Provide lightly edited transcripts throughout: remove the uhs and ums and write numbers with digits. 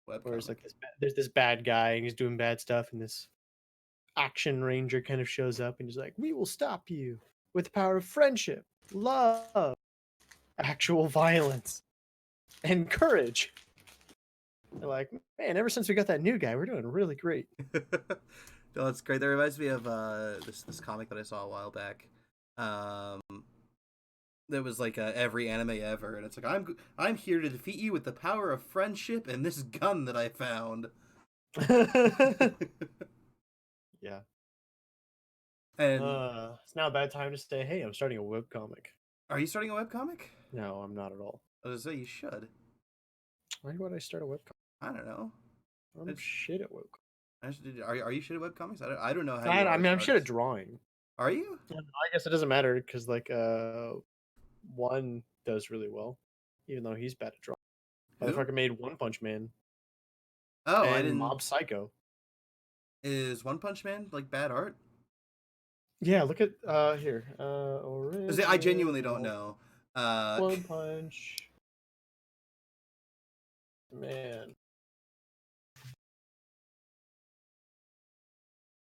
where it's Webcomic. like there's this bad guy and he's doing bad stuff, and this action ranger kind of shows up and he's like, "We will stop you with the power of friendship, love, actual violence, and courage." They're like, "Man, ever since we got that new guy, we're doing really great." No, that's great. That reminds me of this comic that I saw a while back. That was like every anime ever, and it's like I'm here to defeat you with the power of friendship and this gun that I found. Yeah. And It's now a bad time to say, "Hey, I'm starting a webcomic." are you starting a webcomic? No, I'm not at all. I was gonna say you should. Why would I start a webcomic? I don't know. I'm shit at webcomics. Are you shit at webcomics? I don't know how you I are as mean, an I'm shit at artist. drawing. Are you? I guess it doesn't matter because like one does really well, even though he's bad at drawing. Who? Motherfucker made One Punch Man Oh, I and didn't. Mob Psycho. Is One Punch Man like bad art? Yeah, look at here. I genuinely don't Original know. One Punch Man.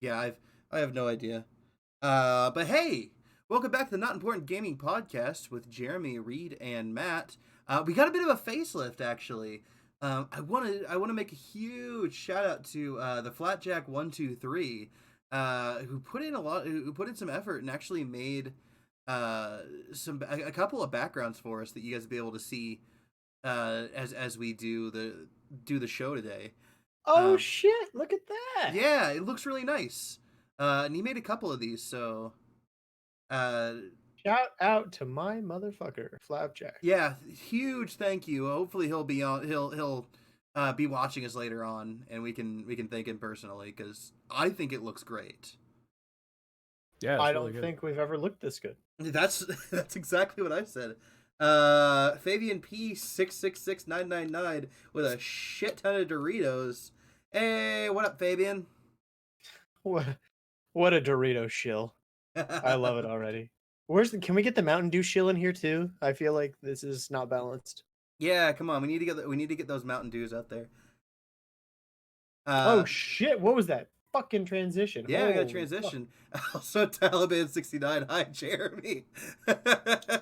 Yeah, I have no idea. But hey, welcome back to the Not Important Gaming Podcast with Jeremy, Reid, and Matt. We got a bit of a facelift actually. I want to make a huge shout out to the Flatjack123, who put in some effort and actually made a couple of backgrounds for us that you guys will be able to see as we do the show today. Oh shit! Look at that. Yeah, it looks really nice. And he made a couple of these, so Shout out to my motherfucker, Flapjack. yeah, huge thank you. Hopefully he'll be on. He'll be watching us later on, and we can thank him personally because I think it looks great. Yeah, I it's really don't good. think we've ever looked this good. That's exactly what I said. Fabian P666999 with a shit ton of Doritos. Hey, what up, Fabian? What a Dorito shill. I love it already. Can we get the Mountain Dew shill in here too? I feel like this is not balanced. Yeah, come on. We need to get those Mountain Dews out there. Oh shit! What was that fucking transition? Yeah, we got a Holy transition. Also, Taliban69. Hi, Jeremy.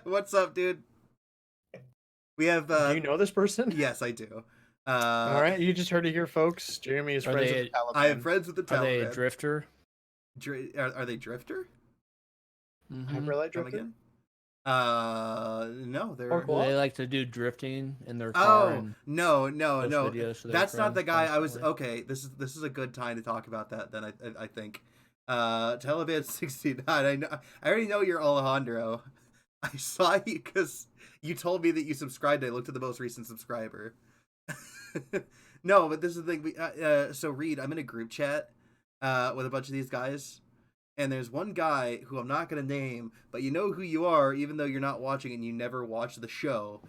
What's up, dude? We have. Do you know this person? Yes, I do. All right, you just heard it here, folks. Jeremy is friends with the Taliban. I am friends with the Taliban. Are they a drifter? Are they drifter? Hyperlight Come drifter? again? No, they're. Or Do what? they like to do drifting in their car? Oh no. Videos to their That's not the friends guy. I was constantly? okay. This is a good time to talk about that. Then I think. Taliban69. I already know you're Alejandro. I saw you because you told me that you subscribed. I looked at the most recent subscriber. No, but this is the thing. So Reid, I'm in a group chat with a bunch of these guys, and there's one guy who I'm not gonna name, but you know who you are, even though you're not watching and you never watch the show.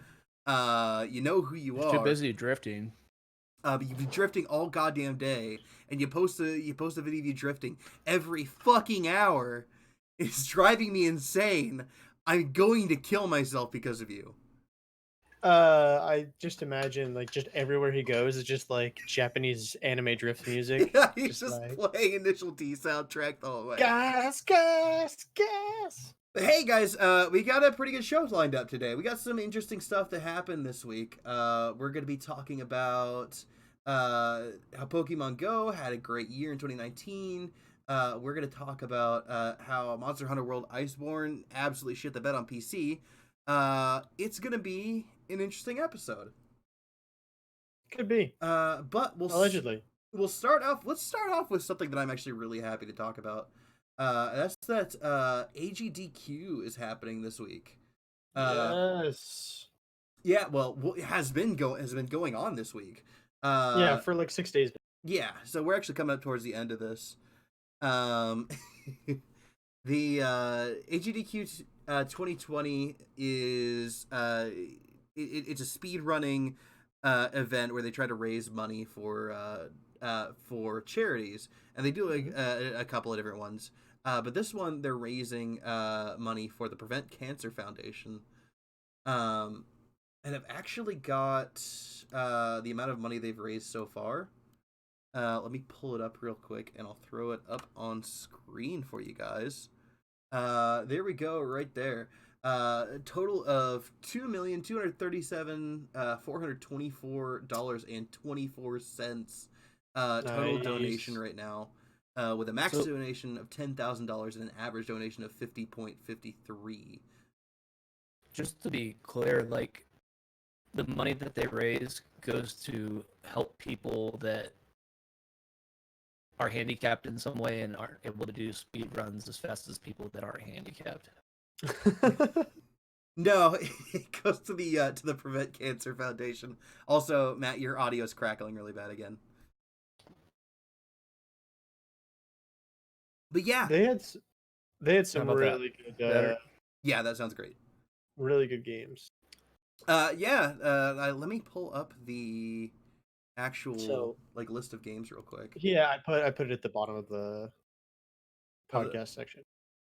You know who you are. Too busy drifting. But you've been drifting all goddamn day, and you post a video of you drifting every fucking hour. It's driving me insane. I'm going to kill myself because of you. I just imagine like just everywhere he goes is just like Japanese anime drift music. Yeah, he's just like, playing Initial D soundtrack the whole way. Gas, gas, gas. But hey guys, we got a pretty good show lined up today. We got some interesting stuff that happened this week. We're going to be talking about how Pokemon Go had a great year in 2019. We're going to talk about how Monster Hunter World Iceborne absolutely shit the bed on PC. It's going to be an interesting episode. Could be. But Allegedly. Let's start off with something that I'm actually really happy to talk about. That's that AGDQ is happening this week. Yes. Yeah, well, it has been going on this week. Yeah, for like 6 days. Yeah, so we're actually coming up towards the end of this. The AGDQ 2020 is it's a speed running event where they try to raise money for charities, and they do like a couple of different ones. But this one, they're raising money for the Prevent Cancer Foundation. and have actually got the amount of money they've raised so far. Let me pull it up real quick, and I'll throw it up on screen for you guys. There we go, right there. A total of $2,237,424.24 total donation Nice. right now, with a max So- donation of $10,000 and an average donation of 50.53. Just to be clear, like the money that they raise goes to help people that are handicapped in some way and aren't able to do speed runs as fast as people that aren't handicapped. No, it goes to the Prevent Cancer Foundation. Also, Matt, your audio is crackling really bad again. But yeah, they had How some about that? really good Better? yeah, that sounds great. really good games. Let me pull up the actual So- like list of games real quick. Yeah, I put it at the bottom of the Oh, the- podcast section.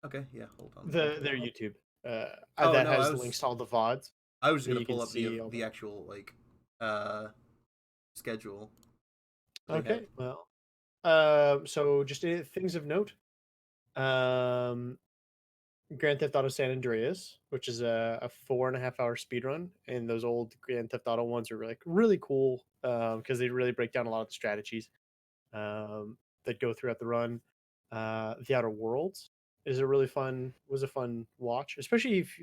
Okay, yeah, hold on. Their YouTube. Oh, That no, has I was- links to all the VODs. I was just that gonna you can pull up see all the the- actual like schedule. they Okay, have. well, so just things of note. Grand Theft Auto San Andreas, which is a 4.5 hour speed run, and those old Grand Theft Auto ones are like really cool because they really break down a lot of the strategies that go throughout the run. The Outer Worlds is a really fun watch, especially if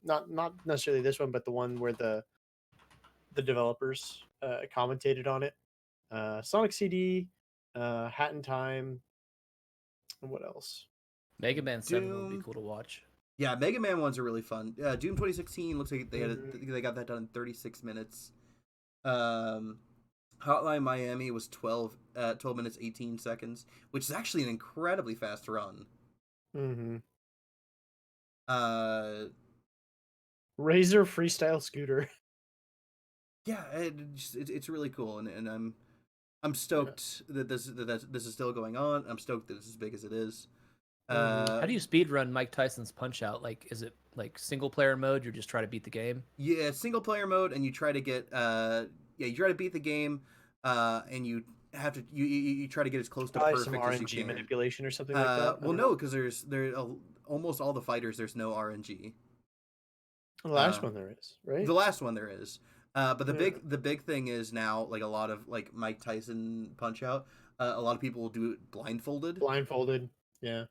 not necessarily this one, but the one where the developers commentated on it. Sonic CD, Hat in Time, and what else? Mega Man 7 would be Doom. cool to watch. Yeah, Mega Man ones are really fun. Doom 2016 looks like Mhm. they got that done in 36 minutes. Um, Hotline Miami was 12 minutes 18 seconds, which is actually an incredibly fast run. Mm-hmm. Uh, Razor Freestyle Scooter. yeah, it's really cool, and I'm stoked that this is still going on. I'm stoked that it's as big as it is. Mhm. How do you speed run Mike Tyson's Punch Out? Like, is it like single player mode? You just try to beat the game. Yeah, single player mode, and you try to get you try to beat the game, and you have to you try to get as close to Probably some perfect as you RNG can. manipulation or something like that. I Well, don't no, know. because almost all the fighters there's no RNG. The last one there is, right? The last one there is, but Yeah. the big thing is now like a lot of like Mike Tyson Punch Out. A lot of people will do it blindfolded. Blindfolded. Yeah.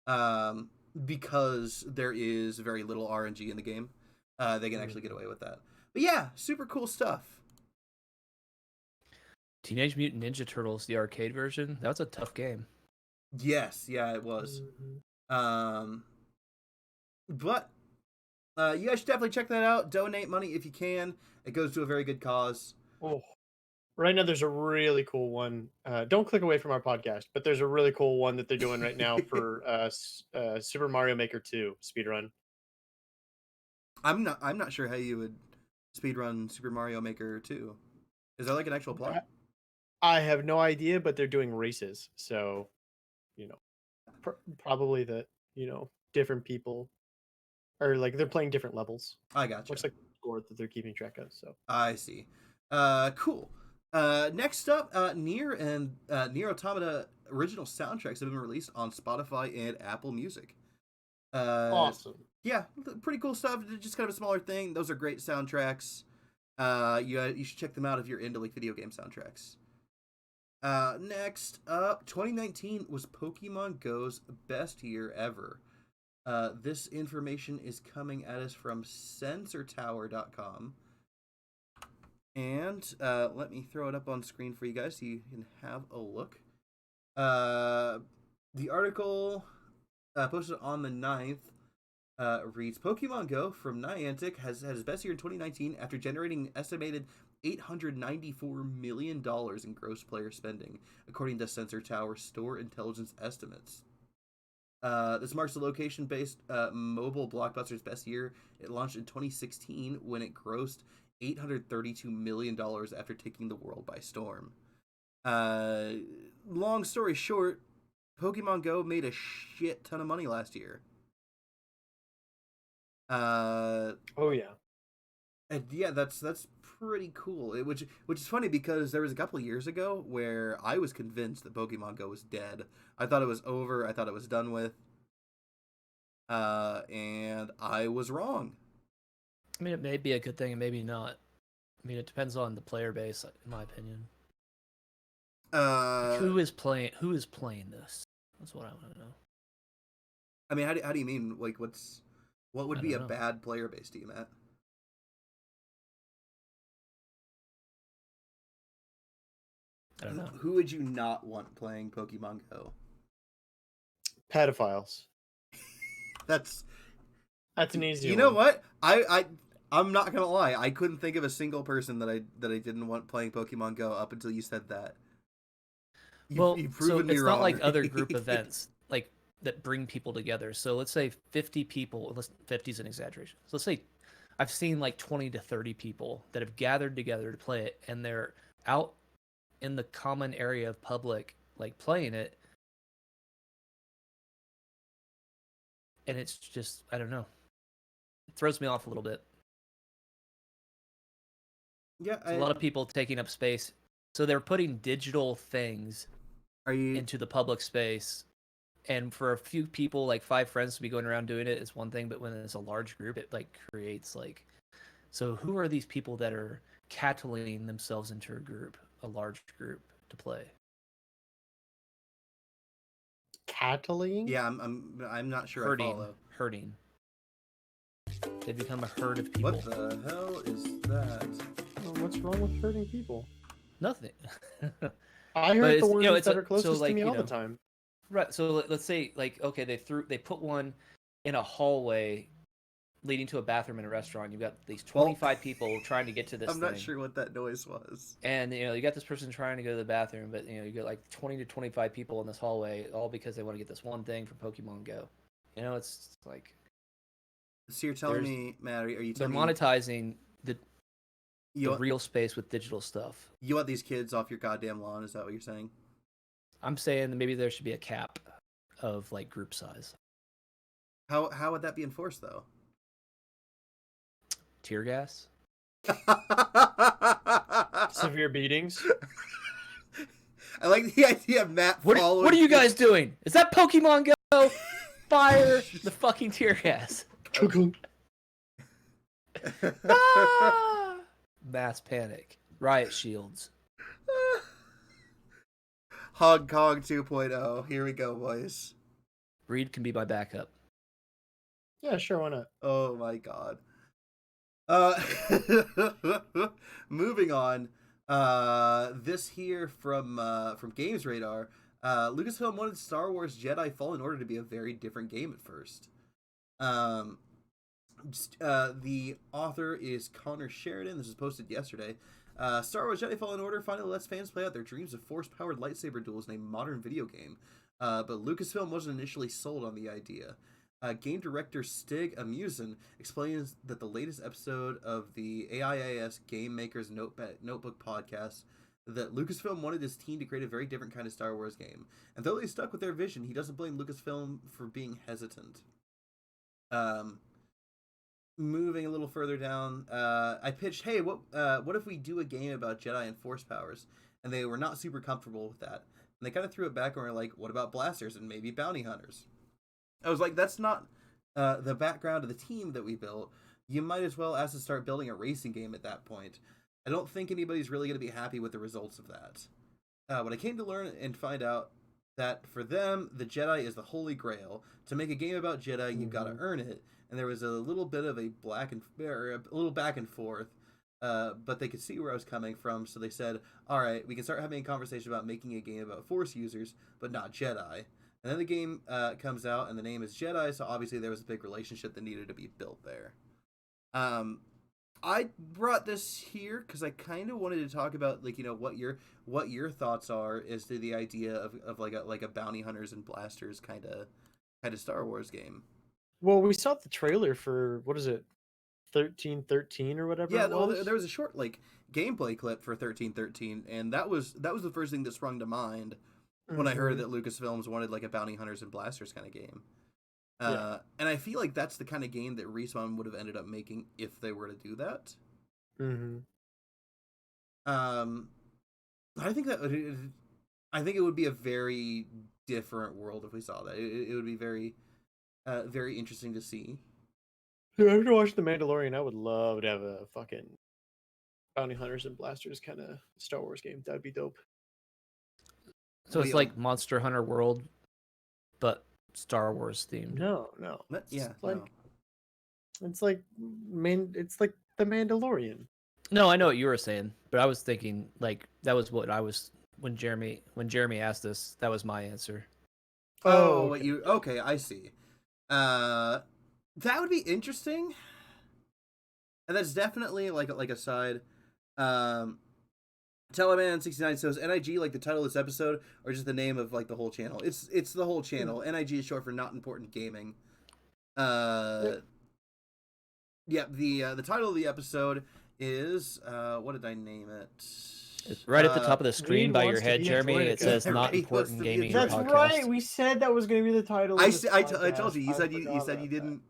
Um, because there is very little RNG in the game. They can actually get away with that. But yeah, super cool stuff. Teenage Mutant Ninja Turtles, the arcade version. That was a tough game. Yes, yeah, it was. Mhm. But you guys should definitely check that out. Donate money if you can. It goes to a very good cause. Oh, right now there's a really cool one. Don't click away from our podcast, but there's a really cool one that they're doing right now for Super Mario Maker 2 speedrun. I'm not sure how you would speedrun Super Mario Maker 2. Is there like an actual plot? I have no idea, but they're doing races, so you know, probably that different people or like they're playing different levels. I gotcha. Looks like the score that they're keeping track of. So I see. Cool. Next up, Nier and Nier Automata original soundtracks have been released on Spotify and Apple Music. awesome. Yeah, pretty cool stuff. Just kind of a smaller thing. Those are great soundtracks. You should check them out if you're into like video game soundtracks. Next up, 2019 was Pokemon Go's best year ever. This information is coming at us from SensorTower.com. And let me throw it up on screen for you guys so you can have a look. The article posted on the 9th reads, Pokemon Go from Niantic has had his best year in 2019 after generating an estimated $894 million in gross player spending, according to Sensor Tower store intelligence estimates. This marks the location-based mobile blockbuster's best year. It launched in 2016 when it grossed $832 million after taking the world by storm. Long story short, Pokemon Go made a shit ton of money last year. Oh yeah. And yeah, that's pretty cool. Which is funny because there was a couple of years ago where I was convinced that Pokemon Go was dead. I thought it was over. I thought it was done with. And I was wrong. I mean, it may be a good thing and maybe not. I mean, it depends on the player base, in my opinion. Who is playing this? That's what I want to know. I mean, how do you mean? Like, what would be a bad player base to you, Matt? I don't know. Who would you not want playing Pokemon Go? Pedophiles. That's an easy one. You know what? I'm not gonna lie. I couldn't think of a single person that I didn't want playing Pokemon Go up until you said that. You've proven me it's wrong. not like other group events like that bring people together. So let's say 50 people. 50 is an exaggeration. So let's say I've seen like 20 to 30 people that have gathered together to play it, and they're out in the common area of public, like playing it. And it's just, I don't know. It throws me off a little bit. Yeah, a lot of people taking up space. So they're putting digital things into the public space. And for a few people, like 5 friends to be going around doing it is one thing, but when it's a large group, it like creates like, so who are these people that are cattling themselves into a large group to play? Cattling? Yeah, I'm not sure I follow. Herding. They become a herd of people. What the hell is that? Well, what's wrong with hurting people? Nothing. I hurt the ones that are closest to me all the time. Right. So let's say, like, okay, they put one in a hallway leading to a bathroom in a restaurant. You've got these 25 people trying to get to this I'm not sure what that noise was. And, you got this person trying to go to the bathroom, but, you got like 20 to 25 people in this hallway, all because they want to get this one thing from Pokemon Go. It's like... So you're telling me, Matt, are you they're telling me... monetizing the real space with digital stuff. You want these kids off your goddamn lawn, is that what you're saying? I'm saying that maybe there should be a cap of, like, group size. How would that be enforced, though? Tear gas? Severe beatings? I like the idea of Matt following... What are you guys doing? Is that Pokemon Go? Fire the fucking tear gas. Ah! Mass panic. Riot shields. Hong Kong 2.0. Here we go, boys. Reid can be my backup. Yeah, sure, why not? Oh my god. Moving on. This here from Games Radar. Lucasfilm wanted Star Wars Jedi Fallen Order to be a very different game at first. The author is Connor Sheridan. This was posted yesterday. Star Wars Jedi Fallen Order finally lets fans play out their dreams of force-powered lightsaber duels in a modern video game. But Lucasfilm wasn't initially sold on the idea. Game director Stig Amusen explains that the latest episode of the AIAS Game Maker's Notebook podcast that Lucasfilm wanted his team to create a very different kind of Star Wars game. And though they stuck with their vision, he doesn't blame Lucasfilm for being hesitant. Moving a little further down, I pitched, hey, what if we do a game about Jedi and Force powers? And they were not super comfortable with that. And they kind of threw it back and were like, what about blasters and maybe bounty hunters? I was like, that's not the background of the team that we built. You might as well ask to start building a racing game at that point. I don't think anybody's really going to be happy with the results of that. What I came to learn and find out that for them, the Jedi is the holy grail. To make a game about Jedi, you've got to earn it. And there was a little bit of a little back and forth, but they could see where I was coming from, so they said, all right, we can start having a conversation about making a game about Force users, but not Jedi. And then the game comes out, and the name is Jedi, so obviously there was a big relationship that needed to be built there. I brought this here because I kind of wanted to talk about, like, what your thoughts are as to the idea of like a bounty hunters and blasters kind of Star Wars game. Well, we saw the trailer for, what is it, 1313 or whatever. Yeah, it was? there was a short gameplay clip for 1313, and that was the first thing that sprung to mind when I heard that Lucasfilms wanted like a bounty hunters and blasters kind of game. And I feel like that's the kind of game that Respawn would have ended up making if they were to do that. Mm-hmm. I think I think it would be a very different world if we saw that. It would be very, very interesting to see. Dude, after watching The Mandalorian, I would love to have a fucking bounty hunters and blasters kind of Star Wars game. That'd be dope. So it's We like Monster Hunter World, but Star Wars themed. No. Yeah, like no. it's like it's like The Mandalorian. No, I know what you were saying, but I was thinking like that was what I was when Jeremy asked this. That was my answer. Oh, Oh, what okay. you? Okay, I see. That would be interesting. And that's definitely like a side. Um, Teleman69 says NIG like the title of this episode or just the name of like the whole channel. It's the whole channel. NIG is short for Not Important Gaming. Yeah, the title of the episode is what did I name it? It's right at the top of the screen Reid by your wants to head, be a Jeremy. It Droideka. says Yeah, "Not Reid wants Important to be a Gaming That's Podcast." right. We said that was going to be the title. Of this I podcast. told you. You said forgot you about didn't.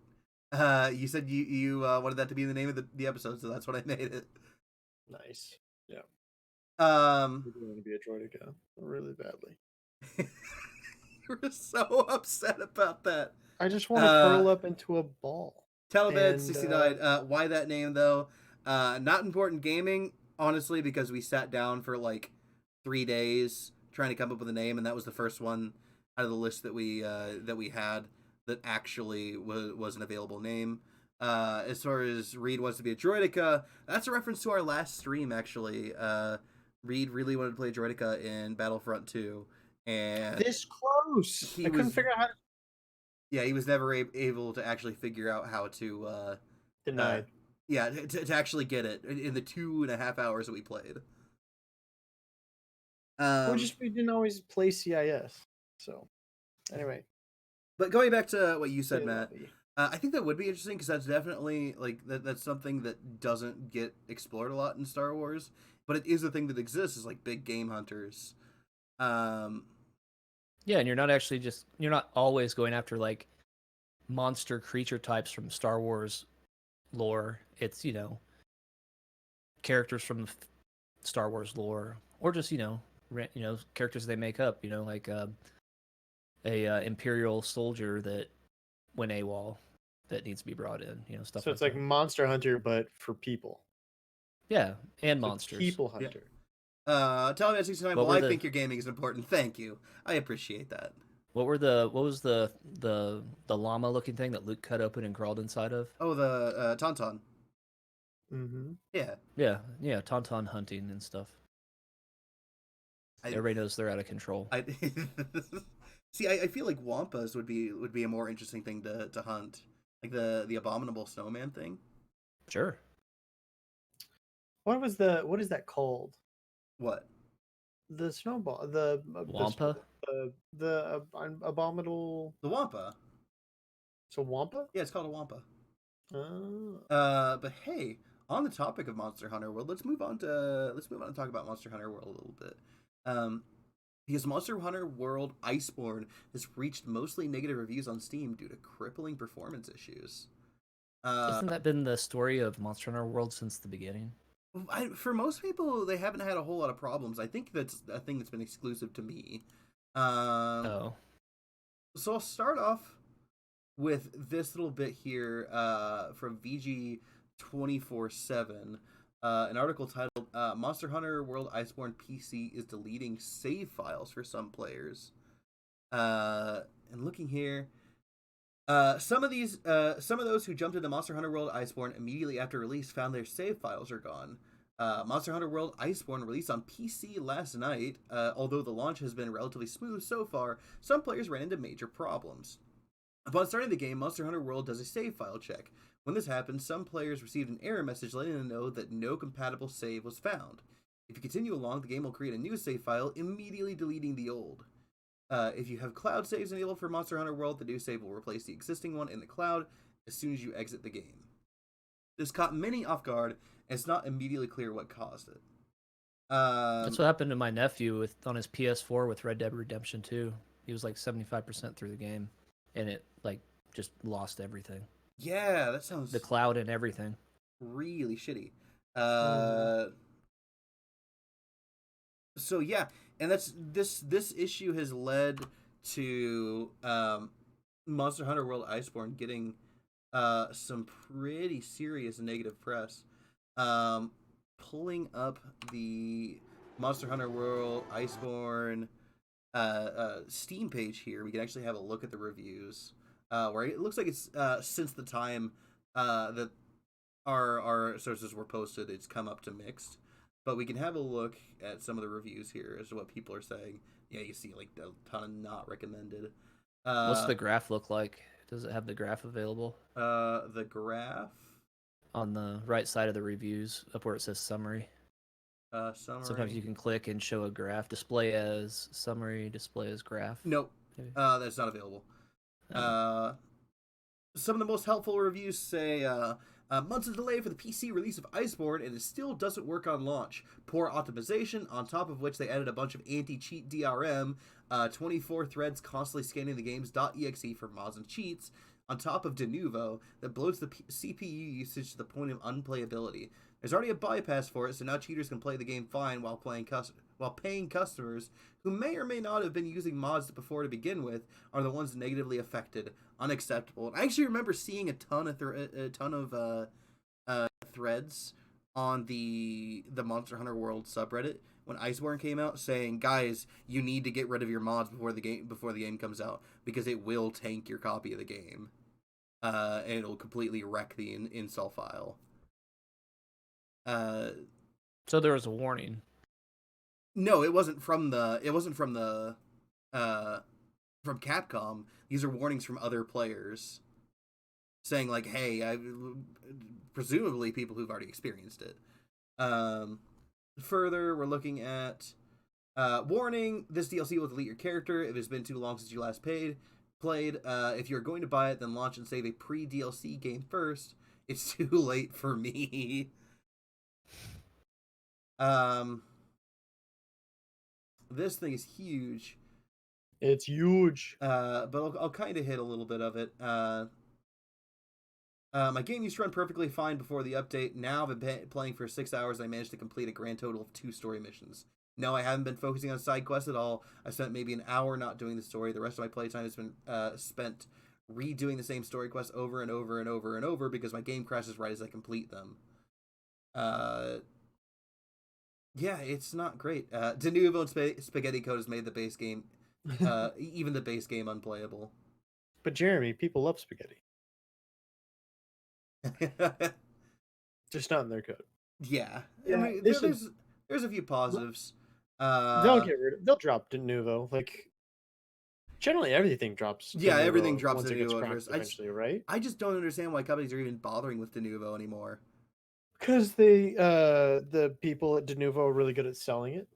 You said you wanted that to be the name of the episode, so that's what I made it. that. Nice. Yeah. Um, We're going to be a Droideka really badly. you were so upset about that. I just want to curl up into a ball. Taliban69. Why that name though? Not Important Gaming. Honestly, because we sat down for like 3 days trying to come up with a name, and that was the first one out of the list that we had that actually was an available name. As far as Reid wants to be a Droideka, that's a reference to our last stream actually. Reid really wanted to play Droideka in Battlefront 2, and This close. I couldn't figure out how to yeah, he was never able to actually figure out how to deny. yeah, to actually get it in the 2.5 hours that we played. We didn't always play CIS. So anyway, but going back to what you said, yeah, Matt, I think that would be interesting because that's definitely like that's something that doesn't get explored a lot in Star Wars, but it is a thing that exists. Is like big game hunters. Yeah, and you're not always going after like monster creature types from Star Wars lore. It's characters from Star Wars lore, or just characters they make up. Like a Imperial soldier that went AWOL that needs to be brought in. Stuff. So like it's like that. Monster Hunter, but for people. Yeah, and So monsters. People Hunter. Taliban69. Well, I think your gaming is important. Thank you. I appreciate that. What was the llama looking thing that Luke cut open and crawled inside of? Oh, the Tauntaun. Mm-hmm. Yeah. Yeah, tauntaun hunting and stuff. Everybody knows they're out of control. See, I feel like wampas would be a more interesting thing to hunt, like the abominable snowman thing. Sure. What is that called? What? The snowball. The Wampa. The abominable. The wampa. So Wampa. Yeah, it's called a wampa. Oh. But hey, on the topic of Monster Hunter World, let's move on to talk about Monster Hunter World a little bit. Because Monster Hunter World Iceborne has reached mostly negative reviews on Steam due to crippling performance issues. Hasn't that been the story of Monster Hunter World since the beginning? For most people, they haven't had a whole lot of problems. I think that's a thing that's been exclusive to me. So I'll start off with this little bit here from VG247, an article titled Monster Hunter World Iceborne PC is deleting save files for some players. And looking here, some of those who jumped into Monster Hunter World Iceborne immediately after release found their save files are gone. Monster Hunter World Iceborne released on PC last night. Although the launch has been relatively smooth so far, some players ran into major problems. Upon starting the game, Monster Hunter World does a save file check. When this happens, some players received an error message letting them know that no compatible save was found. If you continue along, the game will create a new save file, immediately deleting the old. If you have cloud saves enabled for Monster Hunter World, the new save will replace the existing one in the cloud as soon as you exit the game. This caught many off guard, and it's not immediately clear what caused it. That's what happened to my nephew on his PS4 with Red Dead Redemption 2. He was like 75% through the game, and it just lost everything. Yeah, that sounds... The cloud and everything. Really shitty. Uh, so yeah, and that's this issue has led to Monster Hunter World Iceborne getting some pretty serious negative press. Um, Pulling up the Monster Hunter World Iceborne Steam page here, we can actually have a look at the reviews. Where it looks like it's since the time that our sources were posted, it's come up to mixed. But we can have a look at some of the reviews here as to what people are saying. Yeah, you see like a ton of not recommended. What's the graph look like? Does it have the graph available? The graph On the right side of the reviews, up where it says summary. summary. Sometimes you can click and show a graph. Display as summary, display as graph. Nope, Maybe. that's not available. Some of the most helpful reviews say months of delay for the PC release of Iceborne, and it still doesn't work on launch. Poor optimization, on top of which they added a bunch of anti-cheat DRM, 24 threads constantly scanning the game's .exe for mods and cheats, on top of Denuvo that bloats the CPU usage to the point of unplayability. There's already a bypass for it, so now cheaters can play the game fine while paying customers who may or may not have been using mods before to begin with are the ones negatively affected. Unacceptable. And I actually remember seeing a ton of threads on the Monster Hunter World subreddit when Iceborne came out, saying, "Guys, you need to get rid of your mods before the game comes out because it will tank your copy of the game, and it'll completely wreck the install file." So there was a warning. No, it wasn't from from Capcom. These are warnings from other players saying like, "Hey, presumably people who've already experienced it." Further, we're looking at warning: this DLC will delete your character if it's been too long since you last played. If you're going to buy it, then launch and save a pre-DLC game first. It's too late for me. This thing is huge. It's huge. But I'll kind of hit a little bit of it. My game used to run perfectly fine before the update. Now I've been playing for 6 hours and I managed to complete a grand total of 2 story missions. No, I haven't been focusing on side quests at all. I spent maybe an hour not doing the story. The rest of my playtime has been spent redoing the same story quests over and over and over and over because my game crashes right as I complete them. Yeah, it's not great. Denuvo and Spaghetti Code has made the base game, even the base game, unplayable. But Jeremy, people love spaghetti. Just not in their code. Yeah, Yeah, I mean, this is- there's a few positives. They'll drop Denuvo. Like generally everything drops. Yeah, Denuvo everything drops once it gets Denuvo at cracked first. eventually, right? I just don't understand why companies are even bothering with Denuvo anymore. Because the people at Denuvo are really good at selling it.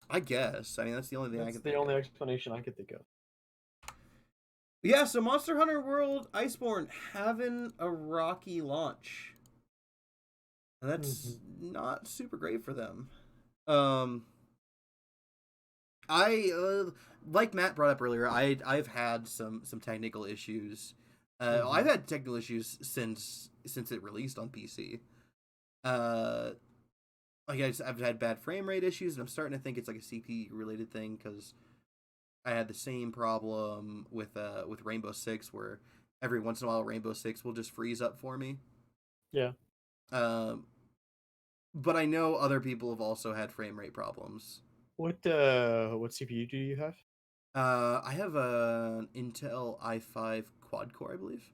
I guess. I mean, that's the only thing I That's can the think only of. explanation I could think of. Yeah, so Monster Hunter World Iceborne having a rocky launch. And that's not super great for them. I like Matt brought up earlier, I've had some technical issues. I've had technical issues since it released on PC. Like I've had bad frame rate issues, and I'm starting to think it's like a CPU related thing because I had the same problem with Rainbow Six, where every once in a while Rainbow Six will just freeze up for me. Yeah. But I know other people have also had frame rate problems. What CPU do you have? I have an Intel i5 quad core, I believe.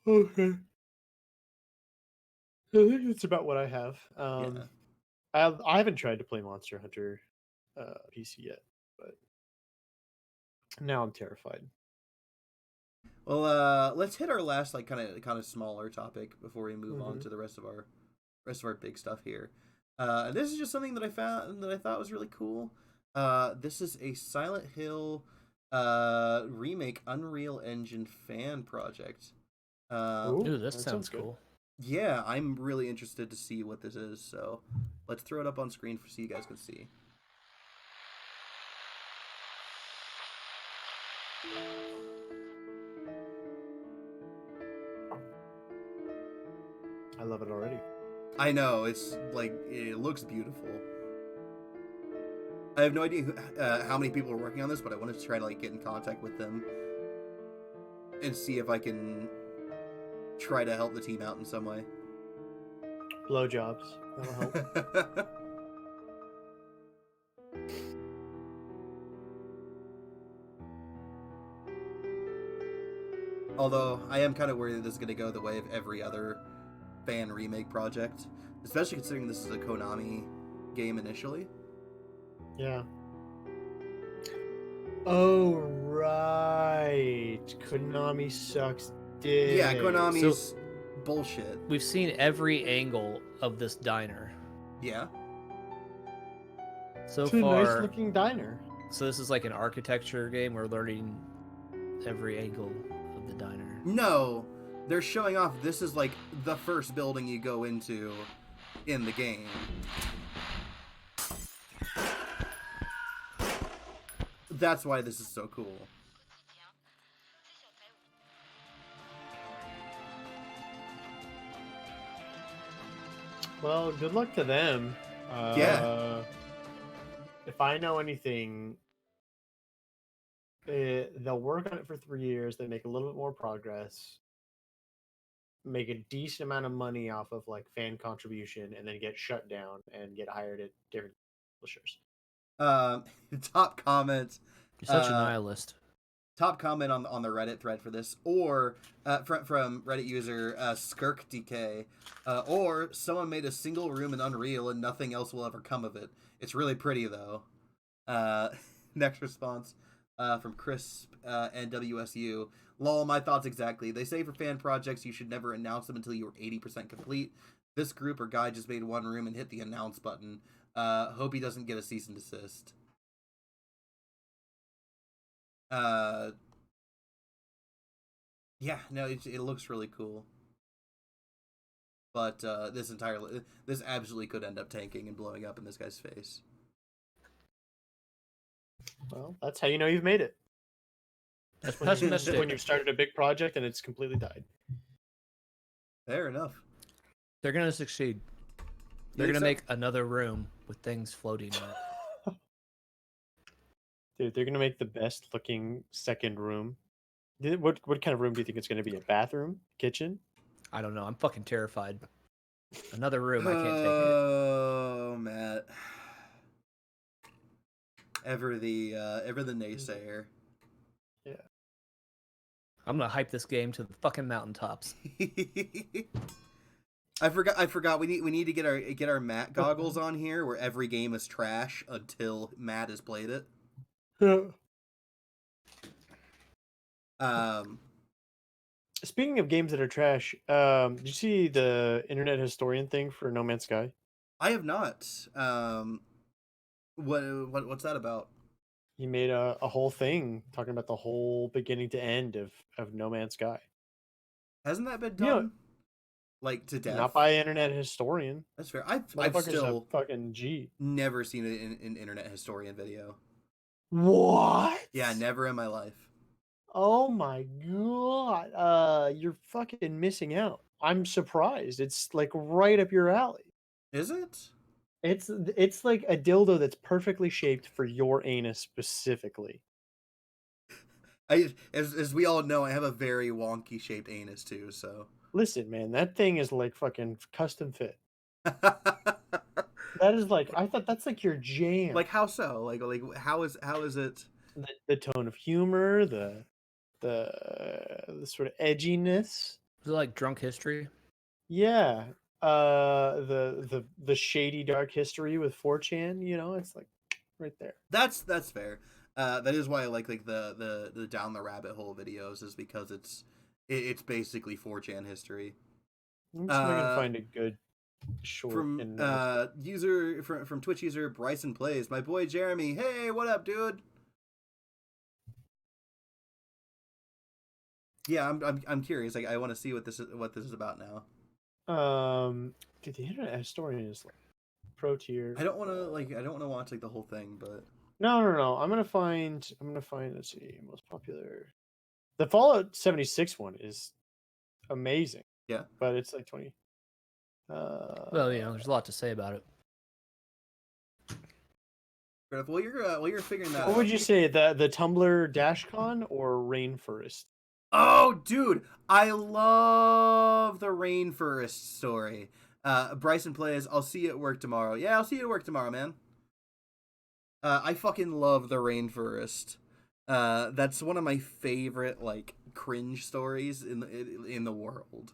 Okay. I think it's about what I have. Yeah. I haven't tried to play Monster Hunter PC yet, but now I'm terrified. Well, let's hit our last like kind of smaller topic before we move on to the rest of our big stuff here. This is just something that I found that I thought was really cool. This is a Silent Hill remake Unreal Engine fan project. Ooh, that sounds good. cool. Yeah, I'm really interested to see what this is. So let's throw it up on screen so you guys can see. I love it already. I know, it's like, it looks beautiful. I have no idea how many people are working on this, but I wanted to try to like get in contact with them and see if I can try to help the team out in some way. Blowjobs. That'll help. Although I am kind of worried that this is going to go the way of every other fan remake project, especially considering this is a Konami game initially. Yeah. Oh, right. Konami sucks dick. Yeah, Konami's bullshit. We've seen every angle of this diner Yeah. so It's a far. nice looking diner. So this is like an architecture game. We're learning every angle of the diner. No, they're showing off this is like the first building you go into in the game. That's why this is so cool. Well, good luck to them. Yeah. If I know anything, they'll work on it for 3 years. They make a little bit more progress, make a decent amount of money off of like fan contribution, and then get shut down and get hired at different publishers. Top comment. You're such a nihilist. Top comment on the Reddit thread for this, or from Reddit user SkirkDK, or someone made a single room in Unreal and nothing else will ever come of it. It's really pretty though. Next response from Crisp and WSU. Lol, my thoughts exactly. They say for fan projects you should never announce them until you are 80% complete. This group or guy just made one room and hit the announce button. Hope he doesn't get a cease and desist. Yeah, no, it looks really cool. But this absolutely could end up tanking and blowing up in this guy's face. Well, that's how you know you've made it. That's When you've started a big project and it's completely died. Fair enough. They're gonna succeed. They're gonna make another room with things floating in it. Dude, they're gonna make the best looking second room. What kind of room do you think it's gonna be? A bathroom? Kitchen? I don't know. I'm fucking terrified. Another room. I can't take it. Oh, Matt. Ever the naysayer. Yeah. I'm gonna hype this game to the fucking mountaintops. I forgot. We need to get our Matt goggles on here, where every game is trash until Matt has played it. Speaking of games that are trash, did you see the Internet Historian thing for No Man's Sky? I have not. What's that about? He made a whole thing talking about the whole beginning to end of No Man's Sky. Hasn't that been done? You know, like to death? Not by Internet Historian. That's fair. I've a still fucking G. never seen an Internet Historian video. What? Yeah, never in my life. Oh my god. You're fucking missing out. I'm surprised. It's like right up your alley. Is it? It's like a dildo that's perfectly shaped for your anus specifically. As we all know, I have a very wonky shaped anus too, so. Listen, man, that thing is like fucking custom fit. That is like, I thought that's like your jam. Like how so? Like how is it? The tone of humor, the sort of edginess. Is it like Drunk History? Yeah. The shady dark history with 4chan, you know, it's like right there. That's fair. That is why I like the down the rabbit hole videos, is because it's basically 4chan history. I'm just gonna find a good short from from Twitch user Bryson Plays. My boy Jeremy. Hey, what up, dude? Yeah, I'm curious. Like, I want to see what this is about now. Dude, the Internet Historian is like pro tier. I don't want to watch like the whole thing, but no. I'm gonna find. Let's see, most popular. The Fallout 76 one is amazing. Yeah, but it's like 20. Well, there's a lot to say about it. While you're figuring that What out, would you say, the Tumblr DashCon or Rainforest? oh, dude, I love the Rainforest story. Bryson plays. I'll see you at work tomorrow. Yeah, I'll see you at work tomorrow, man. I fucking love the Rainforest. That's one of my favorite like cringe stories in the world.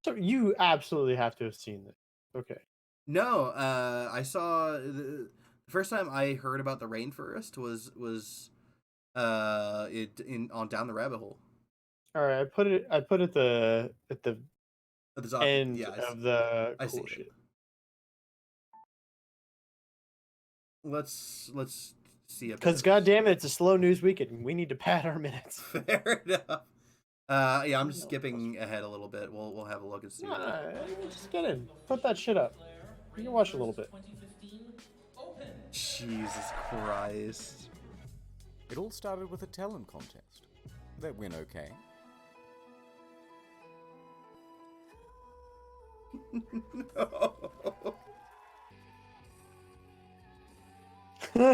So you absolutely have to have seen this. Okay. No, I saw the first time I heard about the Rainforest was it in on Down the Rabbit Hole. All right, I put it at the At the top, end yeah, of the I see cool it. shit. Let's see it. Because goddamn it, it's a slow news weekend. And we need to pad our minutes. Fair enough. Yeah, I'm just skipping ahead a little bit. We'll have a look and see. Just get in. Put that shit up. You can watch a little bit. Jesus Christ. It all started with a talent contest. That went okay. No. But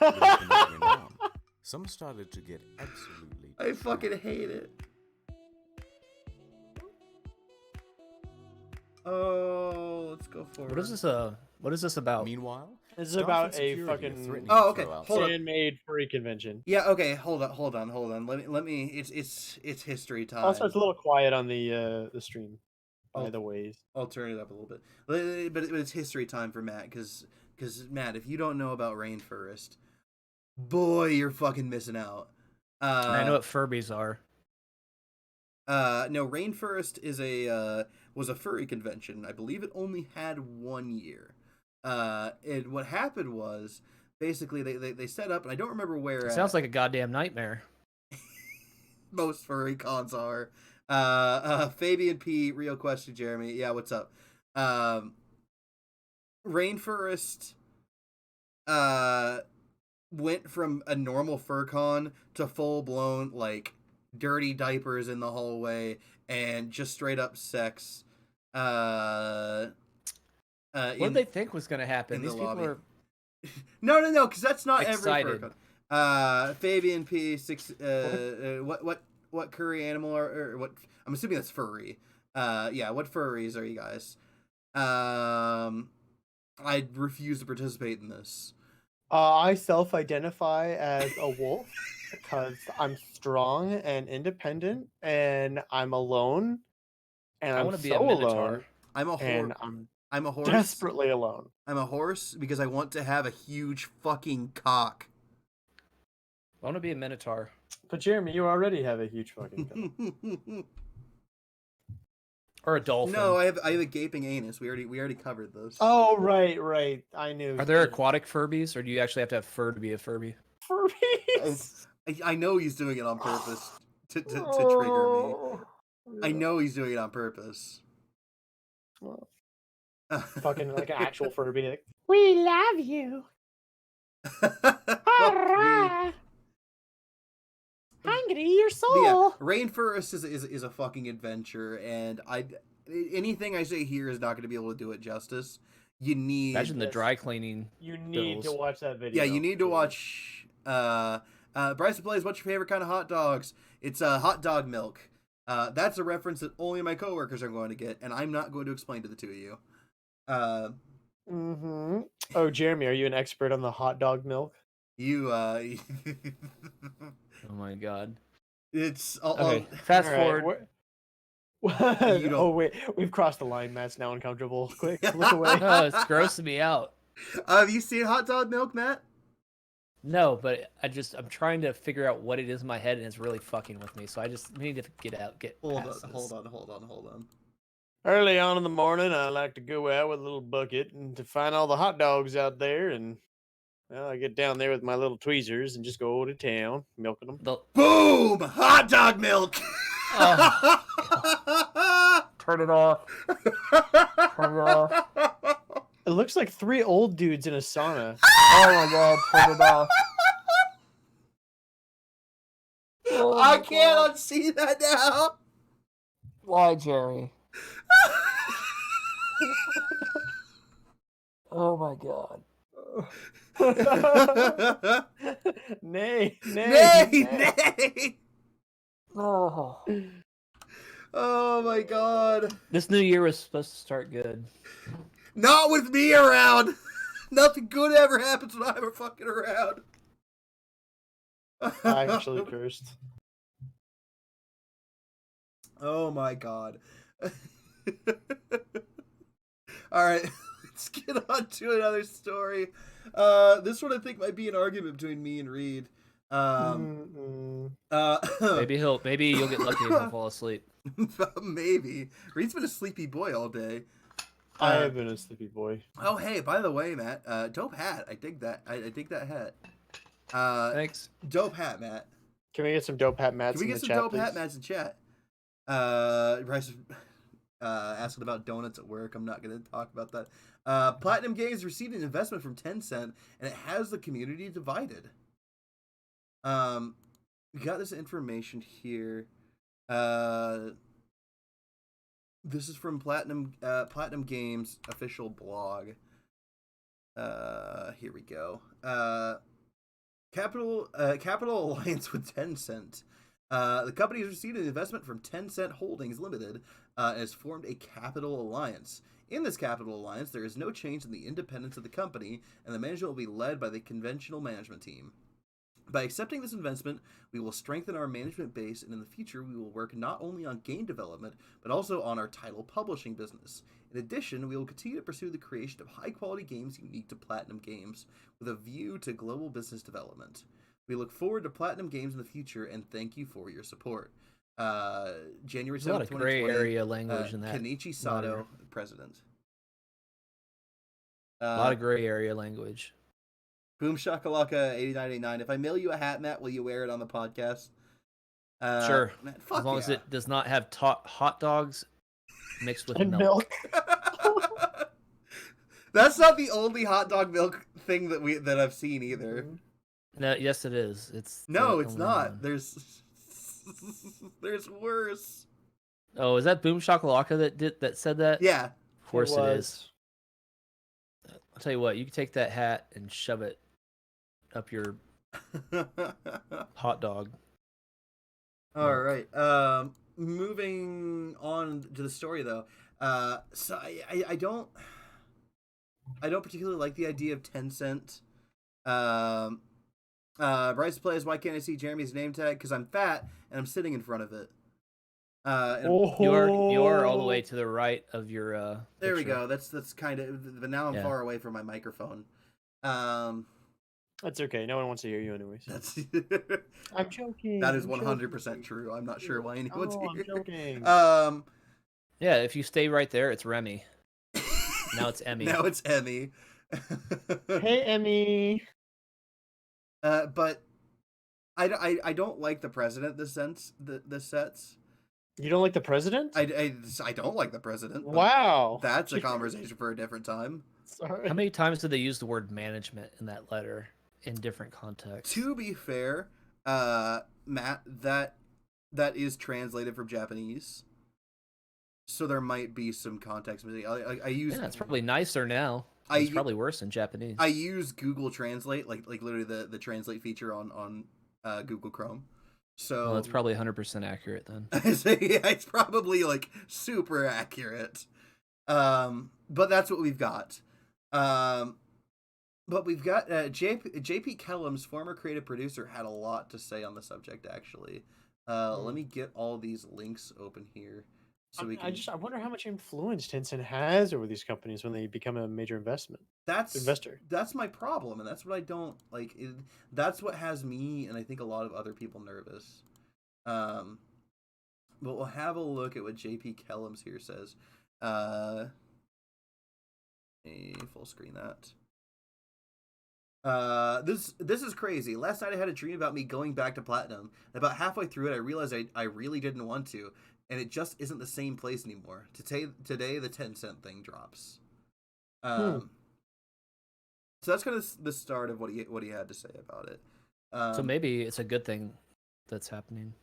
as the night went on, some started to get absolutely I fucking hate it. Oh, let's go forward. What is this about? Meanwhile, This is staff about and a security are fucking threatening Oh, to okay, throw out hold on. fan-made furry convention. Yeah, okay, hold on. Let me it's history time. Also, it's a little quiet on the stream, by Oh. the ways. I'll turn it up a little bit. But it's history time for Matt, because Matt, if you don't know about Rainforest, boy, you're fucking missing out. I know what Furbies are. No, Rainforest was a furry convention. I believe it only had 1 year. And what happened was basically they set up, and I don't remember where. It sounds like a goddamn nightmare. Most furry cons are. Fabian P, real question, Jeremy. Yeah, what's up? Rainforest went from a normal fur con to full blown like dirty diapers in the hallway and just straight up sex. What did they think was going to happen? in These the people lobby. are No, because that's not excited. every fur con. Fabian P six. What curry animal or what? I'm assuming that's furry. Yeah. What furries are you guys? I refuse to participate in this. I self-identify as a wolf because I'm strong and independent, and I'm alone, and I I'm want to be so a minotaur. alone, I'm a and horse. I'm I'm a horse. desperately alone. I'm a horse because I want to have a huge fucking cock. I want to be a minotaur. But Jeremy, you already have a huge fucking cock. Or a dolphin. No, I have a gaping anus. We already covered those. Oh, right. I knew. Are there aquatic Furbies, or do you actually have to have fur to be a Furby? Furbies? I know he's doing it on purpose to trigger me. I know he's doing it on purpose. Well, fucking like an actual Furby. Like, we love you. Hurrah! Hungry your soul. Yeah, Rainforest is a fucking adventure, and anything I say here is not going to be able to do it justice. You need Imagine the dry cleaning. You need to bills. watch that video. Yeah, you need to watch. Bryson plays. What's your favorite kind of hot dogs? It's hot dog milk. That's a reference that only my coworkers are going to get, and I'm not going to explain to the two of you. Mm-hmm. Oh, Jeremy, are you an expert on the hot dog milk? You Oh my god. it's Okay, fast All right, forward. You don't- Oh wait, we've crossed the line. Matt's now uncomfortable. Quick, look away. No, it's grossing me out. Have you seen hot dog milk, Matt? No, but I'm trying to figure out what it is in my head, and it's really fucking with me. So I just need to get Hold past this. on. Early on in the morning, I like to go out with a little bucket and to find all the hot dogs out there, and well, I get down there with my little tweezers and just go to town, milking them. Boom! Hot dog milk. Turn it off. Turn it off. It looks like 3 old dudes in a sauna. Oh my god, turn it off. I can't unsee that now. Why, Jerry? Oh my god. Nay, Nay, nay, nay. Oh. Oh my god. This new year was supposed to start good. Not with me around. Nothing good ever happens when I'm fucking around. Actually cursed. Oh my god. Alright, let's get on to another story. This one I think might be an argument between me and Reid. Maybe you'll get lucky and he'll fall asleep. Maybe. Reid's been a sleepy boy all day. I have been a sleepy boy. Oh, hey, by the way, Matt, dope hat. I dig that. I dig that hat. Thanks. Dope hat, Matt. Can we get some dope hat mats Can we in get the some chat, dope please? hat mats in chat? Bryce asking about donuts at work. I'm not going to talk about that. Platinum Games received an investment from Tencent, and it has the community divided. We got this information here. This is from Platinum Games official blog. Here we go. Capital alliance with Tencent. The company has received an investment from Tencent Holdings Limited and has formed a capital alliance. In this capital alliance, there is no change in the independence of the company, and the management will be led by the conventional management team. By accepting this investment, we will strengthen our management base, and in the future, we will work not only on game development, but also on our title publishing business. In addition, we will continue to pursue the creation of high-quality games unique to Platinum Games, with a view to global business development. We look forward to Platinum Games in the future, and thank you for your support. January 7th, 2020. There's a lot of gray area language in that. Kenichi Sato, president. A lot of gray area language. Boom Shakalaka 8989. If I mail you a hat, Matt, will you wear it on the podcast? Sure. Man, As long as it does not have hot dogs mixed with And milk. That's not the only hot dog milk thing that I've seen either. No, yes, it is. It's not. one. There's worse. Oh, is that Boom Shakalaka that said that? Yeah. Of course it is. I'll tell you what, you can take that hat and shove it up your hot dog. All right. Moving on to the story though. So I don't particularly like the idea of Tencent. Bryce plays. Why can't I see Jeremy's name tag? Because I'm fat and I'm sitting in front of it. You're all the way to the right of your. There we picture. go. That's kind of. But now I'm far away from my microphone. That's okay. No one wants to hear you anyways. That's. I'm joking. That is 100% true. I'm not sure why anyone's here. I'm joking. Yeah, if you stay right there, it's Remy. Now it's Emmy. Now it's Emmy. Hey, Emmy. But I don't like the president. This sets. You don't like the president? I don't like the president. Wow. That's a conversation for a different time. Sorry. How many times did they use the word management in that letter in different contexts? To be fair, Matt, that is translated from Japanese, so there might be some context. I use. Yeah, it's probably nicer now. It's probably worse in Japanese. I use Google Translate, like literally the translate feature on Google Chrome. So well, it's probably 100% accurate then. Yeah, it's probably like super accurate. But that's what we've got. But we've got JP Kellum's former creative producer had a lot to say on the subject. Actually, let me get all these links open here. So we can... I wonder how much influence Tencent has over these companies when they become a major investor. That's my problem, and that's what I don't like. That's what has me and I think a lot of other people nervous. But we'll have a look at what JP Kellums here says. Full screen that. This is crazy. Last night I had a dream about me going back to Platinum. About halfway through it, I realized I really didn't want to. And it just isn't the same place anymore. Today the Tencent thing drops. So that's kind of the start of what he had to say about it. So maybe it's a good thing that's happening.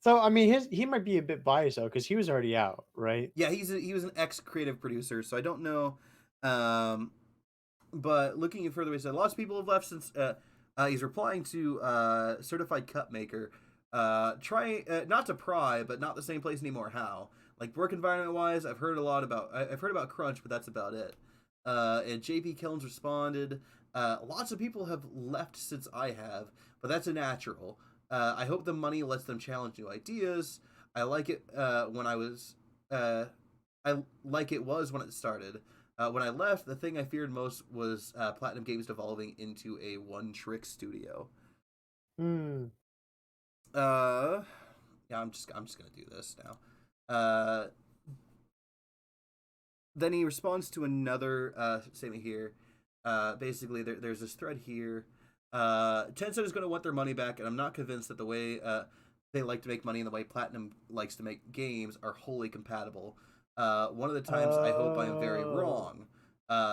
So I mean, he might be a bit biased though, because he was already out, right? Yeah, he was an ex-creative producer, so I don't know. but looking at further, he said lots of people have left since. He's replying to Certified Cup Maker. Try not to pry, but not the same place anymore. How? Like work environment wise, I've heard a lot about. I've heard about Crunch, but that's about it. And JP Killens responded. Lots of people have left since I have, but that's a natural. I hope the money lets them challenge new ideas. I like it when I was. I like it was when it started. When I left, the thing I feared most was Platinum Games devolving into a one-trick studio. Hmm. Yeah, I'm just gonna do this now. Then he responds to another statement here. Basically, there's this thread here. Tencent is going to want their money back, and I'm not convinced that the way they like to make money and the way Platinum likes to make games are wholly compatible. One of the times I hope I am very wrong.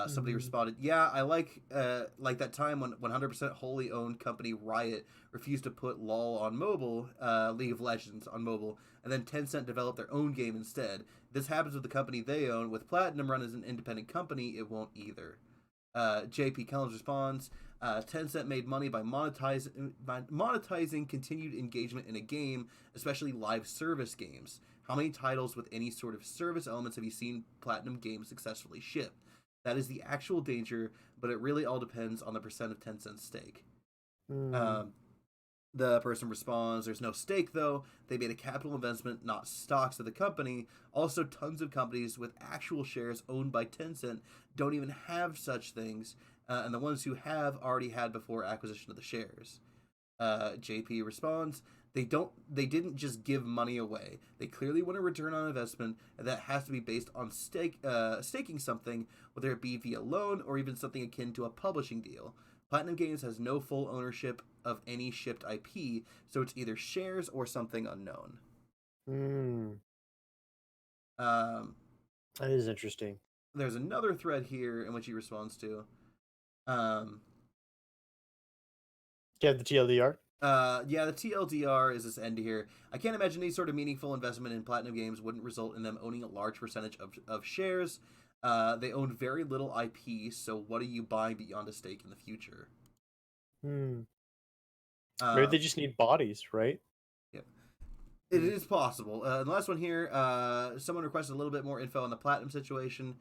Somebody responded, "Yeah, I like that time when 100% wholly owned company Riot refused to put LoL on mobile, League of Legends on mobile, and then Tencent developed their own game instead. This happens with the company they own. With Platinum run as an independent company, it won't either." JP Kellens responds, Tencent made money by monetizing continued engagement in a game, especially live service games. How many titles with any sort of service elements have you seen Platinum Games successfully ship? That is the actual danger, but it really all depends on the percent of Tencent's stake. The person responds, there's no stake though. They made a capital investment, not stocks of the company. Also, tons of companies with actual shares owned by Tencent don't even have such things, and the ones who have already had before acquisition of the shares. JP responds, they didn't just give money away. They clearly want a return on investment, and that has to be based on staking something, whether it be via loan or even something akin to a publishing deal. Platinum Games has no full ownership of any shipped IP, so it's either shares or something unknown. That is interesting. There's another thread here in which he responds to. Yeah, the TLDR. Yeah, the TLDR is this end here. I can't imagine any sort of meaningful investment in Platinum Games wouldn't result in them owning a large percentage of shares. They own very little IP, so what are you buying beyond a stake in the future? Maybe they just need bodies, right? Yeah. It is possible. The last one here, someone requested a little bit more info on the Platinum situation.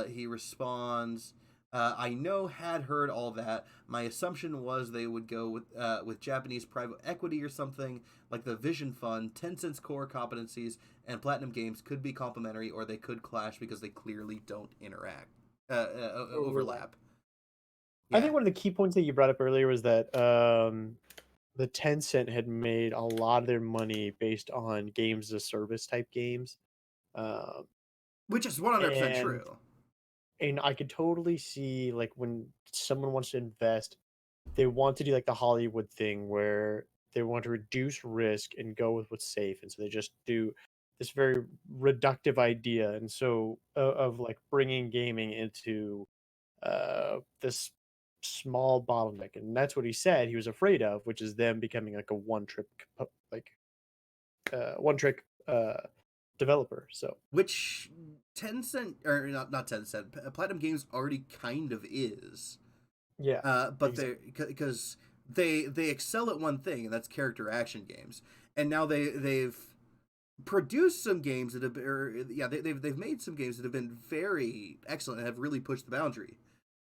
He responds, I had heard all that. My assumption was they would go with Japanese private equity or something, like the Vision Fund. Tencent's core competencies and Platinum Games could be complementary, or they could clash because they clearly don't overlap. Yeah. I think one of the key points that you brought up earlier was that the Tencent had made a lot of their money based on games as a service type games. Which is 100% true. And I could totally see, like, when someone wants to invest, they want to do like the Hollywood thing where they want to reduce risk and go with what's safe. And so they just do this very reductive idea. And so of like bringing gaming into this small bottleneck. And that's what he said he was afraid of, which is them becoming like a one trick developer. So which Tencent, or not Tencent, Platinum Games already kind of is. Yeah. But because they excel at one thing, and that's character action games. And now they've produced some games that have, they've made some games that have been very excellent and have really pushed the boundary.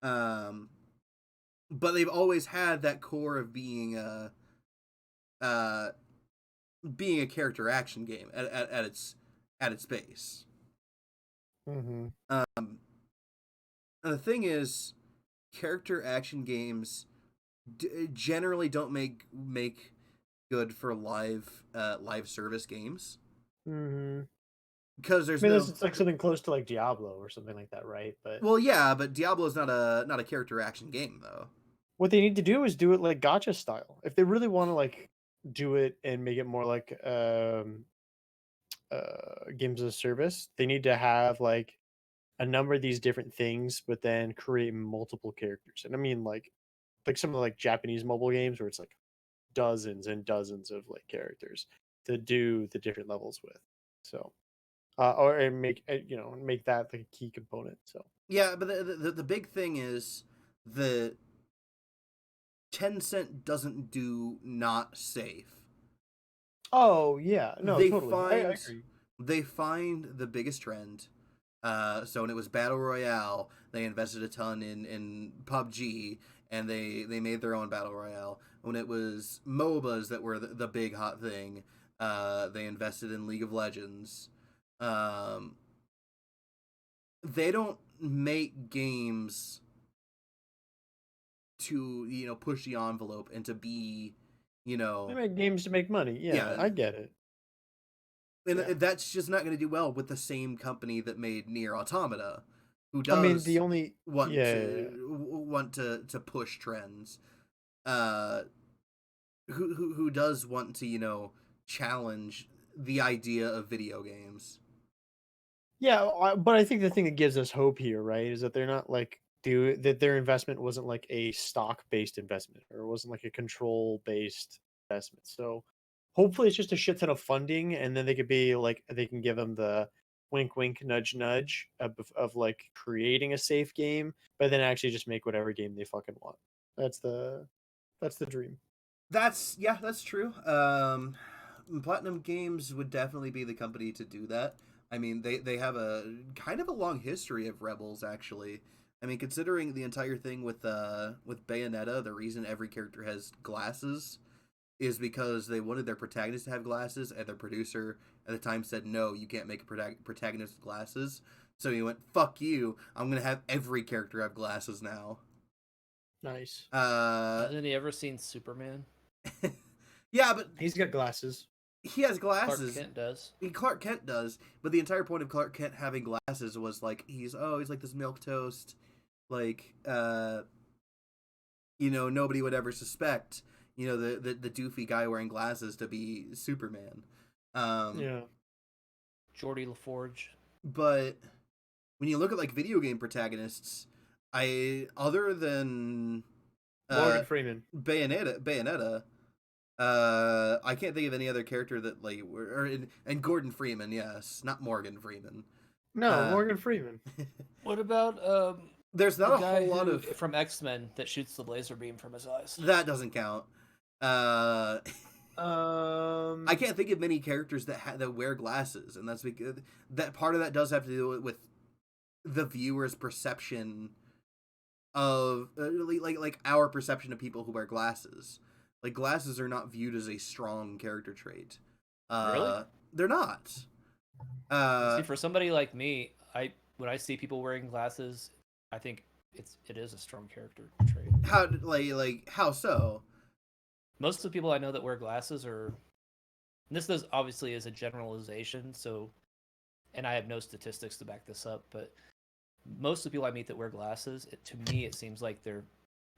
But they've always had that core of being a character action game at its base. Mm-hmm. And the thing is, character action games generally don't make good for live service games. Mm-hmm. Because there's it's like something close to like Diablo or something like that, right? But but Diablo is not a character action game though. What they need to do is do it like gacha style. If they really want to like do it and make it more like games as a service, they need to have like a number of these different things, but then create multiple characters. And I mean like some of the like Japanese mobile games where it's like dozens and dozens of like characters to do the different levels with. So or and make make that like a key component. So Yeah, but the big thing is the Tencent doesn't do not safe. oh yeah, no, They totally, I find agree. they find the biggest trend. So when it was Battle Royale, they invested a ton in PUBG, and they made their own Battle Royale. When it was MOBAs that were the big hot thing, they invested in League of Legends. Um, they don't make games to push the envelope and to be They make games to make money. Yeah, yeah, I get it. and Yeah. that's just not going to do well with the same company that made Nier Automata, who I mean, the does only want to push trends, uh who does want to challenge the idea of video games. yeah, but I think the thing that gives us hope here, right, is that they're not like that their investment wasn't like a stock based investment or it wasn't like a control based investment. So hopefully it's just a shit ton of funding, and then they could be like they can give them the wink wink nudge nudge of like creating a safe game, but then actually just make whatever game they fucking want. That's the dream. That's true. Platinum Games would definitely be the company to do that. I mean, they have a kind of a long history of rebels, actually. I mean, considering the entire thing with Bayonetta, the reason every character has glasses is because they wanted their protagonist to have glasses, and their producer at the time said, no, you can't make a protagonist with glasses. So he went, fuck you, I'm gonna have every character have glasses now. Nice. Hasn't he ever seen Superman? Yeah, but He's got glasses. he has Clark glasses. Kent does. Clark Kent does, but the entire point of Clark Kent having glasses was like he's like this milk toast, like nobody would ever suspect the doofy guy wearing glasses to be Superman. Yeah. Geordie LaForge. But when you look at like video game protagonists, other than Morgan Freeman. Bayonetta, I can't think of any other character that like and Gordon Freeman, yes, not Morgan Freeman. No, Morgan Freeman. What about there's the not a guy whole lot of from X-Men that shoots the laser beam from his eyes? that doesn't count. I I can't think of many characters that wear glasses, and that's because that part of that does have to do with the viewer's perception of like our perception of people who wear glasses. Like glasses are not viewed as a strong character trait. Really? They're not. See, for somebody like me, when I see people wearing glasses, I think it is a strong character trait. How how so? Most of the people I know that wear glasses are. And this does obviously is a generalization, so, and I have no statistics to back this up, but most of the people I meet that wear glasses, to me, it seems like they're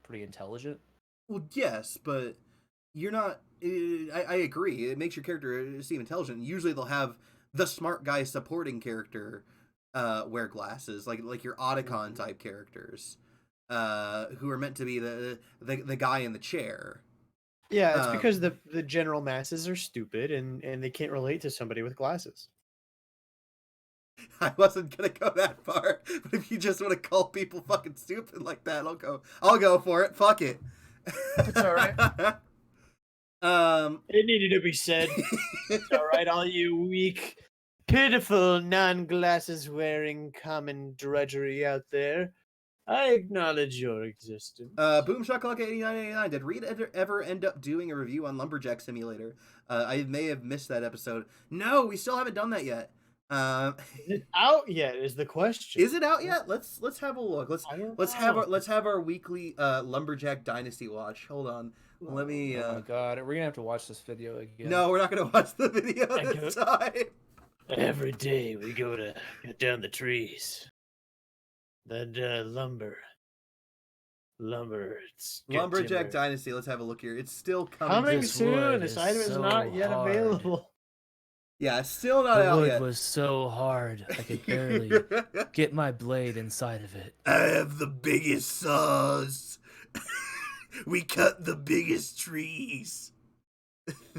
pretty intelligent. Well, yes, but you're not. I agree. It makes your character seem intelligent. Usually, they'll have the smart guy supporting character wear glasses, like your Otacon type characters, who are meant to be the guy in the chair. Yeah, it's because the general masses are stupid and they can't relate to somebody with glasses. I wasn't gonna go that far, but if you just want to call people fucking stupid like that, I'll go for it. Fuck it. It's all right. It needed to be said. It's all right, all you weak, pitiful, non-glasses wearing common drudgery out there. I acknowledge your existence. Boom Shakalaka 8989. Did Reid ever end up doing a review on Lumberjack Simulator? I may have missed that episode. No, we still haven't done that yet. Is it out yet? Is the question? Is it out yet? Let's have a look. Let's have our weekly Lumberjack Dynasty watch. Hold on. Let me. Oh my god, we're gonna have to watch this video again. No, we're not gonna watch the video this time. Every day we go to cut down the trees. That lumber. It's Lumberjack timber. Dynasty. Let's have a look here. It's still coming. Coming This soon. wood This is item is so not yet hard. available. Yeah, it's still not The out wood yet. was so hard, I could barely get my blade inside of it. I have the biggest saws. We cut the biggest trees.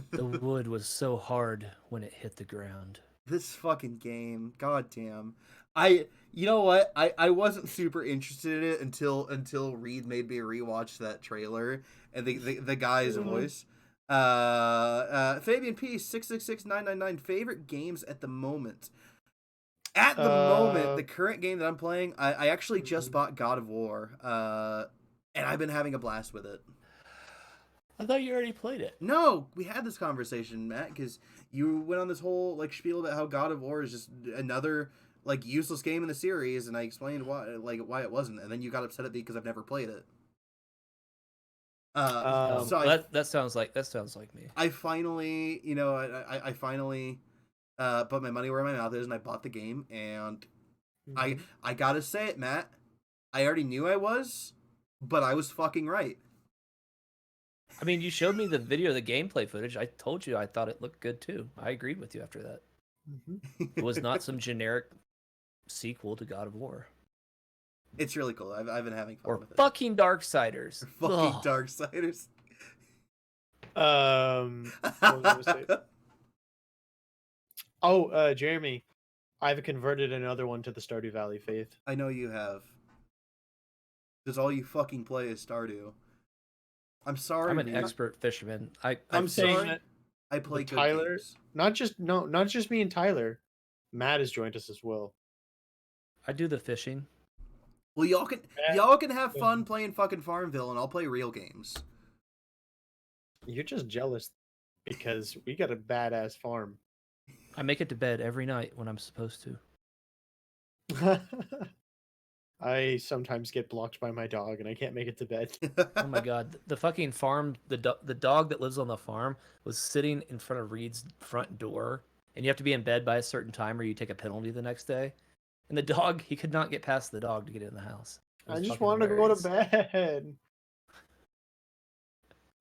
The wood was so hard when it hit the ground. This fucking game, goddamn. You know what? I wasn't super interested in it until Reid made me rewatch that trailer and the guy's voice. Fabian P 666999 favorite games at the moment. At the moment, the current game that I'm playing, I actually just bought God of War, and I've been having a blast with it. I thought you already played it. No, we had this conversation, Matt, because you went on this whole like spiel about how God of War is just another like useless game in the series, and I explained why it wasn't, and then you got upset at me because I've never played it. So that sounds like me. I finally, I finally put my money where my mouth is, and I bought the game, and I gotta say it, Matt. I already knew I was, but I was fucking right. I mean, you showed me the video, the gameplay footage. I told you I thought it looked good too. I agreed with you after that. It was not some generic sequel to God of War. It's really cool. I've been having fun with it. Fucking Darksiders. Or fucking Darksiders. What was I gonna say? Oh, Jeremy, I've converted another one to the Stardew Valley faith. I know you have. Because all you fucking play is Stardew. I'm sorry. I'm an expert fisherman. I'm saying that I play good Tyler, games. not just me and Tyler. Matt has joined us as well. I do the fishing. Well, y'all can have fun playing fucking Farmville, and I'll play real games. You're just jealous because we got a badass farm. I make it to bed every night when I'm supposed to. I sometimes get blocked by my dog and I can't make it to bed. Oh my god, the fucking farm, the dog that lives on the farm was sitting in front of Reid's front door, and you have to be in bed by a certain time or you take a penalty the next day. And the dog, he could not get past the dog to get in the house. I just wanted to go to bed.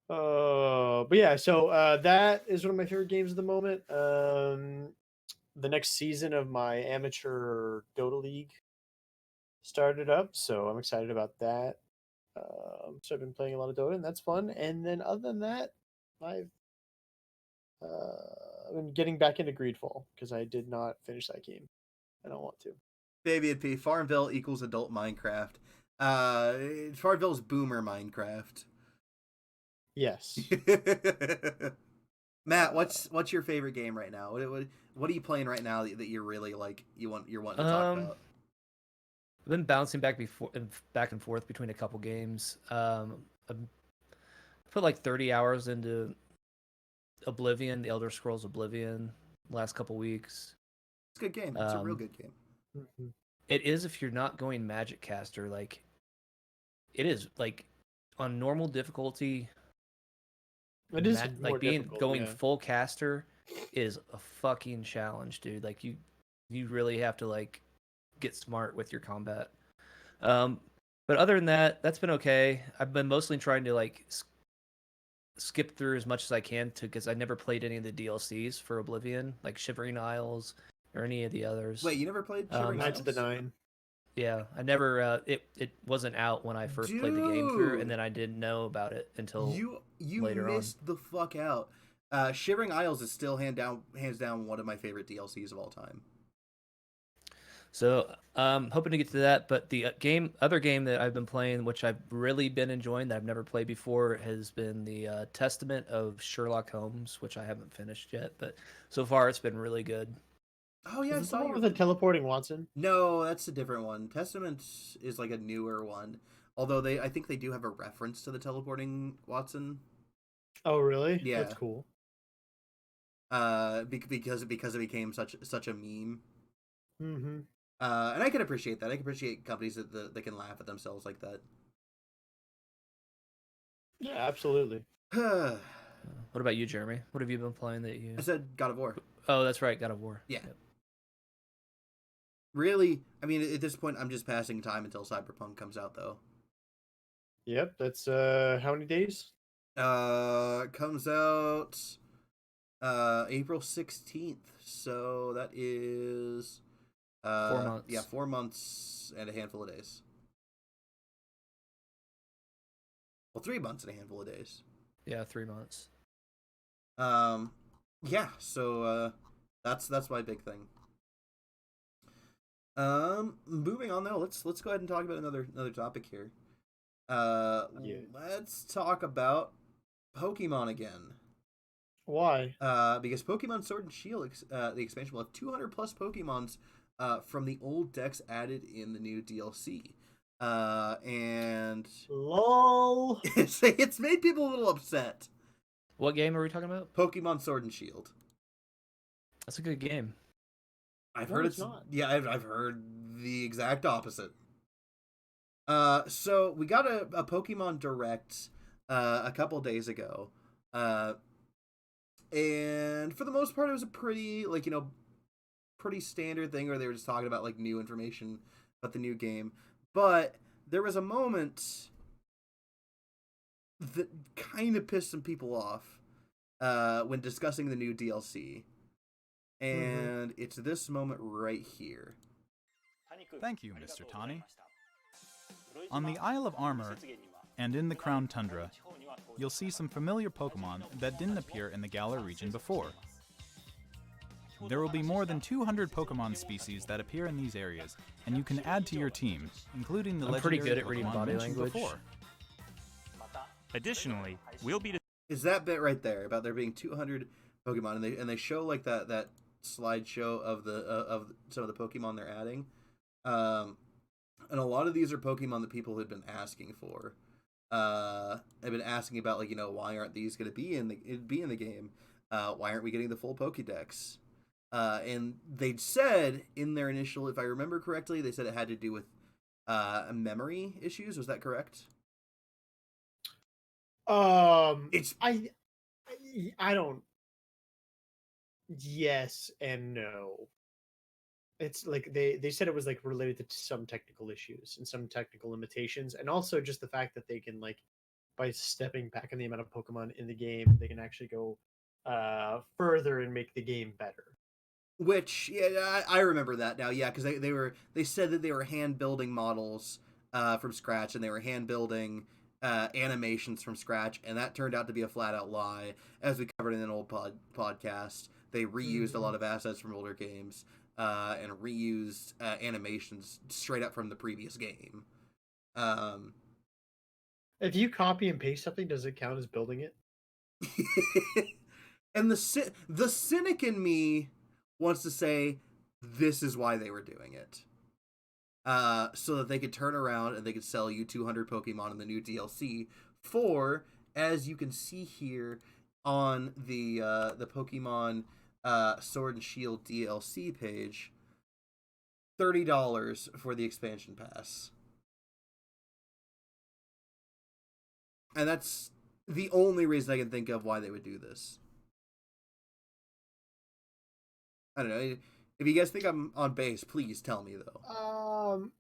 But yeah, so that is one of my favorite games at the moment. The next season of my amateur Dota League started up, so I'm excited about that. So I've been playing a lot of Dota, and that's fun. And then other than that, I've been getting back into Greedfall because I did not finish that game. I don't want to. Baby and P, Farmville equals adult Minecraft. Farmville's boomer Minecraft. Yes. Matt, what's your favorite game right now? What are you playing right now that you're really like you're wanting to talk about? I've been bouncing back and forth between a couple games. I put like 30 hours into Oblivion, the Elder Scrolls Oblivion, last couple weeks. It's a good game. It's a real good game. It is if you're not going Magic Caster. Like, it is like on normal difficulty. It is like going full caster is a fucking challenge, dude. Like you really have to like get smart with your combat. But other than that, that's been okay. I've been mostly trying to like skip through as much as I can because I never played any of the DLCs for Oblivion, like Shivering Isles or any of the others. Wait, you never played Shivering Isles? Knights of the Nine. Yeah, I never. It wasn't out when I first played the game through, and then I didn't know about it until you later missed the fuck out. Shivering Isles is still hands down one of my favorite DLCs of all time. So hoping to get to that, but the other game that I've been playing, which I've really been enjoying, that I've never played before, has been the Testament of Sherlock Holmes, which I haven't finished yet, but so far it's been really good. Oh yeah, I saw you with the teleporting Watson. No, that's a different one. Testament is like a newer one. Although I think they do have a reference to the teleporting Watson. Oh really? Yeah, that's cool. Because it became such a meme. Mm-hmm. And I can appreciate that. I can appreciate companies that can laugh at themselves like that. Yeah, absolutely. What about you, Jeremy? What have you been playing that you? I said God of War. Oh, that's right, God of War. Yeah. Yep. Really, I mean, at this point, I'm just passing time until Cyberpunk comes out, though. Yep, that's how many days? It comes out April 16th, so that is 4 months. Yeah, 4 months and a handful of days. Well, 3 months and a handful of days. Yeah, 3 months. Yeah, so That's my big thing. Moving on though, let's go ahead and talk about another topic here. Yeah. Let's talk about Pokemon again. Why? Because Pokemon Sword and Shield, the expansion will have 200 plus Pokemons from the old decks added in the new DLC. And LOL. it's made people a little upset. What game are we talking about? Pokemon Sword and Shield. That's a good game. I've No, heard it's not. Yeah, I've heard the exact opposite. So we got a Pokemon Direct a couple days ago. And for the most part, it was a pretty, pretty standard thing where they were just talking about, like, new information about the new game. But there was a moment that kind of pissed some people off when discussing the new DLC. And it's this moment right here. Thank you, Mr. Tani. On the Isle of Armor and in the Crown Tundra, you'll see some familiar Pokemon that didn't appear in the Galar region before. There will be more than 200 Pokemon species that appear in these areas, and you can add to your team, including the I'm pretty legendary good at reading Pokemon body mentioned language. before. Additionally, we'll be Is that bit right there about there being 200 Pokemon, and they show like that slideshow of some of the Pokemon they're adding, and a lot of these are Pokemon that people had been asking for. Have been asking about, like, why aren't these going to be in the game? Why aren't we getting the full Pokédex? And they'd said in their initial, if I remember correctly, they said it had to do with memory issues. Was that correct? It's I don't. Yes and no. It's like they said it was like related to some technical issues and some technical limitations, and also just the fact that they can, like, by stepping back in the amount of Pokemon in the game, they can actually go further and make the game better. Which, yeah, I remember that now. Yeah, because they said that they were hand building models from scratch, and they were hand building animations from scratch, and that turned out to be a flat out lie. As we covered in an old podcast, they reused a lot of assets from older games and reused animations straight up from the previous game. If you copy and paste something, does it count as building it? And the cynic in me wants to say this is why they were doing it. So that they could turn around and they could sell you 200 Pokemon in the new DLC for, as you can see here on the Pokemon Sword and Shield DLC page, $30 for the expansion pass. And that's the only reason I can think of why they would do this. I don't know. If you guys think I'm on base, please tell me, though.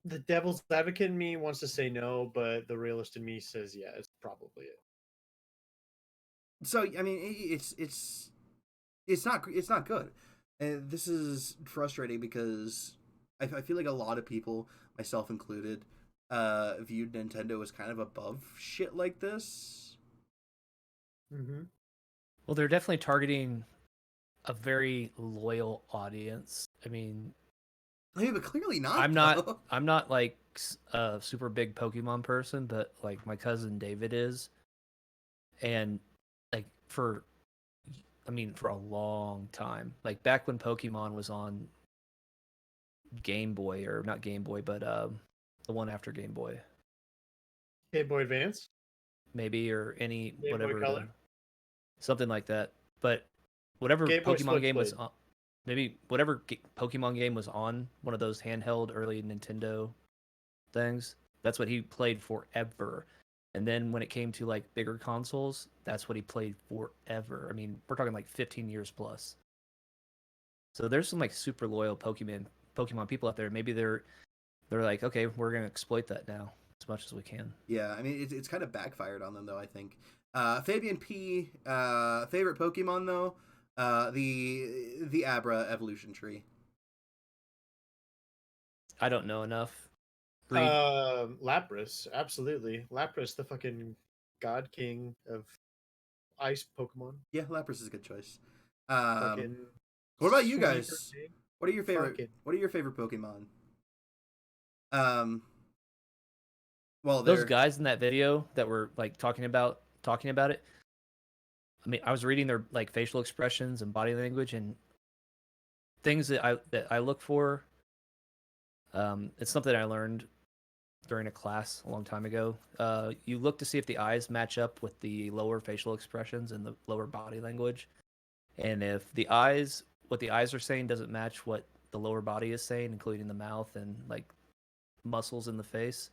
The devil's advocate in me wants to say no, but the realist in me says yeah, it's probably it. So, I mean, it's not good. And this is frustrating because I feel like a lot of people, myself included, viewed Nintendo as kind of above shit like this. Mm-hmm. Well, they're definitely targeting a very loyal audience. I mean, But clearly not. I'm though. not like a super big Pokemon person, but like my cousin David is, and like for a long time, like back when Pokemon was on Game Boy, or not Game Boy, but the one after Game Boy, Game Boy Advance, maybe, or any Game Boy whatever, Color? something like that. But whatever Game Boy Pokemon game was Switchblade. on, maybe whatever Pokemon game was on one of those handheld early Nintendo things, that's what he played forever. And then when it came to like bigger consoles, that's what he played forever. I mean, we're talking like 15 years plus. So there's some like super loyal Pokemon people out there. Maybe they're like, okay, we're gonna exploit that now as much as we can. Yeah, I mean, it's kind of backfired on them, though, I think. Fabian P, favorite Pokemon, though? The Abra evolution tree. I don't know enough. Reid? Lapras, absolutely. Lapras, the fucking god king of ice Pokemon. Yeah, Lapras is a good choice. Fucking What about you sweet guys? birthday. What are your favorite? Fucking- What are your favorite Pokemon? Well, Those they're guys in that video that were like talking about it. I mean, I was reading their like facial expressions and body language and things that I look for. It's something I learned during a class a long time ago. You look to see if the eyes match up with the lower facial expressions and the lower body language, and if what the eyes are saying doesn't match what the lower body is saying, including the mouth and like muscles in the face,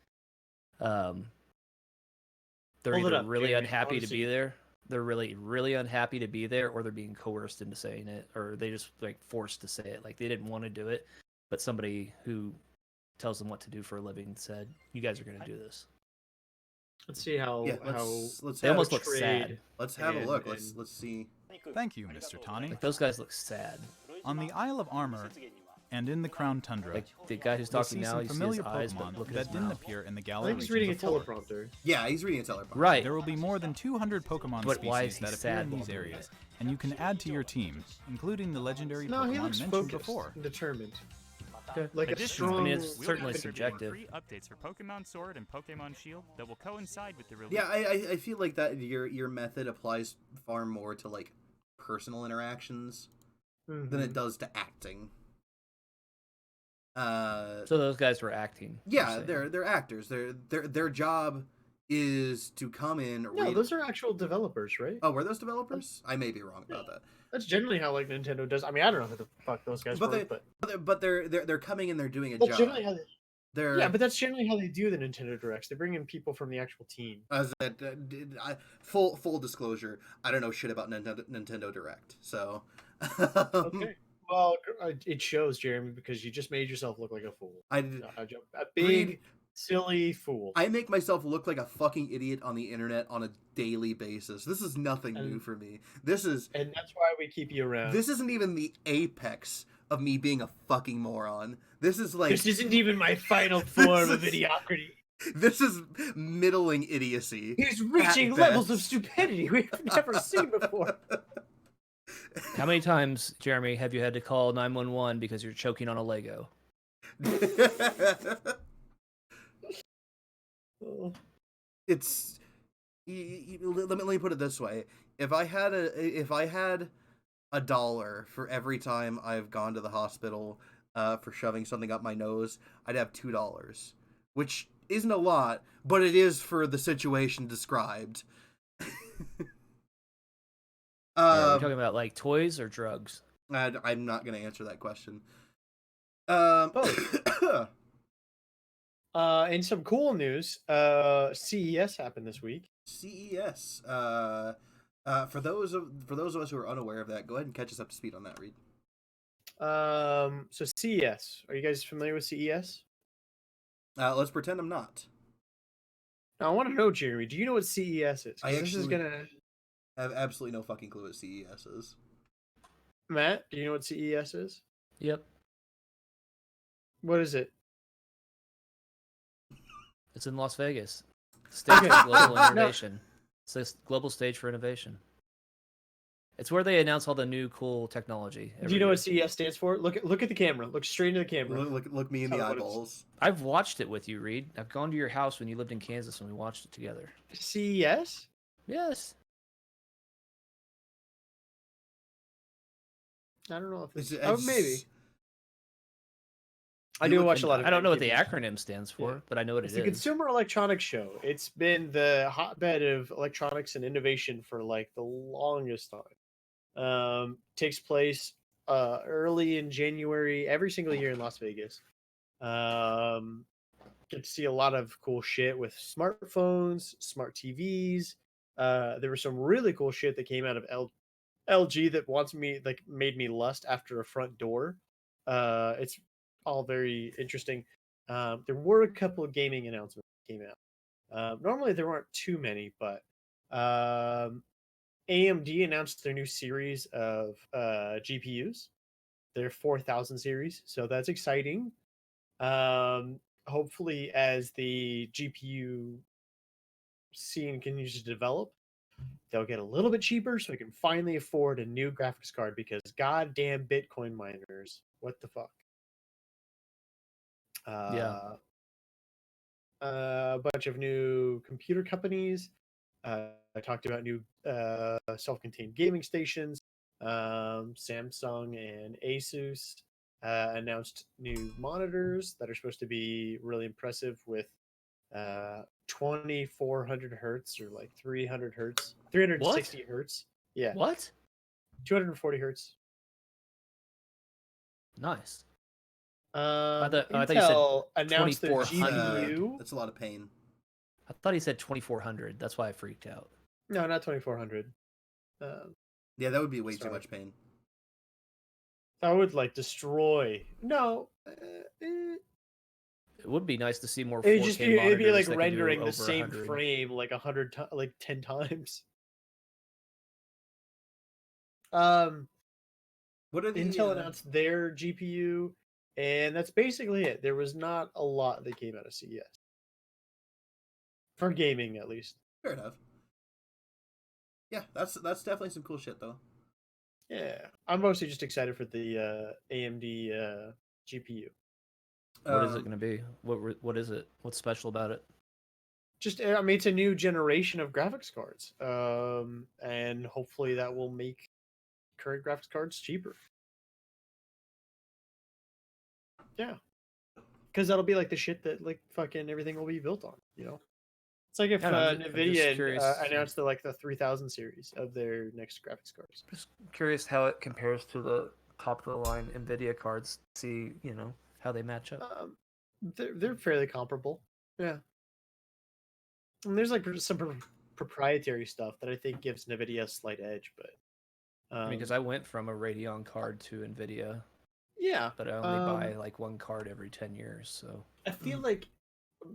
they're Hold it either up, really Jamie. I unhappy wanna to see be it. there. They're really, really unhappy to be there, or they're being coerced into saying it, or they just like forced to say it. Like they didn't want to do it, but somebody who tells them what to do for a living said, "You guys are going to do this." Let's see how yeah. how Let's They have almost a, look sad. trade. let's have a and- look. and- Let's see. Thank you, Mr. Tani. Like those guys look sad. On the Isle of Armor and in the Crown Tundra, Like the guy who's you'll talking see now, some you see his familiar eyes, but Pokemon look at that his didn't mouth. appear in the I Galar think he's region reading a before. teleprompter. Yeah, he's reading a teleprompter. Right. There will be more than 200 Pokemon But why is species he that appear sad in while these doing areas, and you can add to your team, including the legendary No, he Pokemon looks mentioned focused before. and determined. Okay. Like a Additionally, strong. I mean, it's we'll certainly be distributing subjective. free updates for Pokemon Sword and Pokemon Shield that will coincide with the release. Yeah, I feel like that your method applies far more to like personal interactions than it does to acting. So those guys were acting. Yeah, you're saying. they're actors. Their job is to come in. No, those are actual developers, right? Oh, were those developers? I may be wrong about that. That's generally how like Nintendo does. I mean, I don't know who the fuck those guys But were, they- but But they're coming in. They're doing a that's job. generally how. They're Yeah, but that's generally how they do the Nintendo Directs. They bring in people from the actual team. as full disclosure, I don't know shit about Nintendo Direct. So Okay. Well, it shows, Jeremy, because you just made yourself look like a fool. I A big, Reid, silly fool. I make myself look like a fucking idiot on the internet on a daily basis. This is nothing new for me. This is And that's why we keep you around. this isn't even the apex of me being a fucking moron. This is like This isn't even my final form of is- idiocracy. this is middling idiocy. He's reaching at levels of best. stupidity we've never seen before. How many times, Jeremy, have you had to call 911 because you're choking on a Lego? Oh, It's let me put it this way: if I had a dollar for every time I've gone to the hospital for shoving something up my nose, I'd have $2, which isn't a lot, but it is for the situation described. Are we talking about like toys or drugs? I'm not going to answer that question. and some cool news. CES happened this week. CES. For those of us who are unaware of that, go ahead and catch us up to speed on that, Reid. So CES. Are you guys familiar with CES? Let's pretend I'm not. Now, I want to know, Jeremy. Do you know what CES is? 'Cause I this is actually- gonna. I have absolutely no fucking clue what CES is. Matt, do you know what CES is? Yep. What is it? It's in Las Vegas. Stage for global innovation. It's a global stage for innovation. It's where they announce all the new cool technology. Do you know what CES stands for? Look at the camera. Look straight into the camera. Look me in Tell the me what it's- eyeballs. I've watched it with you, Reid. I've gone to your house when you lived in Kansas and we watched it together. CES? Yes. I don't know if it's. It's- Oh, it's- maybe. I You do look- watch a lot of. I don't know what the games. acronym stands for, Yeah. but I know what It's it the is. Consumer Electronics Show. It's been the hotbed of electronics and innovation for like the longest time. Takes place early in January every single year in Las Vegas. Get to see a lot of cool shit with smartphones, smart TVs. There was some really cool shit that came out of LG that made me lust after a front door. It's all very interesting. There were a couple of gaming announcements that came out. Normally there weren't too many, but AMD announced their new series of GPUs, their 4000 series, so that's exciting. Hopefully, as the GPU scene continues to develop, they'll get a little bit cheaper so I can finally afford a new graphics card because goddamn Bitcoin miners. What the fuck? Yeah. A bunch of new computer companies. I talked about new self-contained gaming stations. Samsung and Asus announced new monitors that are supposed to be really impressive with 2400 hertz or like 300 hertz, 360 hertz. Yeah, What? 240 hertz. Nice. Um, I thought you said Intel announced their 2400. GPU. That's a lot of pain. I thought he said 2400. That's why I freaked out. No, not 2400. Yeah, that would be way too Sorry. much pain. I would like destroy. No, It would be nice to see more 4K it'd just be it'd be monitors like that can do rendering the over same 100. frame like 100 like 10 times. What are the Intel announced their GPU, and that's basically it. There was not a lot that came out of CES for gaming, at least. Fair enough. Yeah, that's definitely some cool shit though. Yeah, I'm mostly just excited for the AMD GPU. What is it going to be? What is it? What's special about it? Just, I mean, it's a new generation of graphics cards, and hopefully that will make current graphics cards cheaper. Yeah, because that'll be like the shit that like fucking everything will be built on. You know, it's like if Yeah, I'm just Nvidia curious. announced the 3000 series of their next graphics cards. Just curious how it compares to the top of the line Nvidia cards. See, how they match up. They're fairly comparable. Yeah, and there's like some proprietary stuff that I think gives Nvidia a slight edge, but Because I went from a Radeon card to Nvidia, yeah, but I only buy like one card every 10 years. So I feel like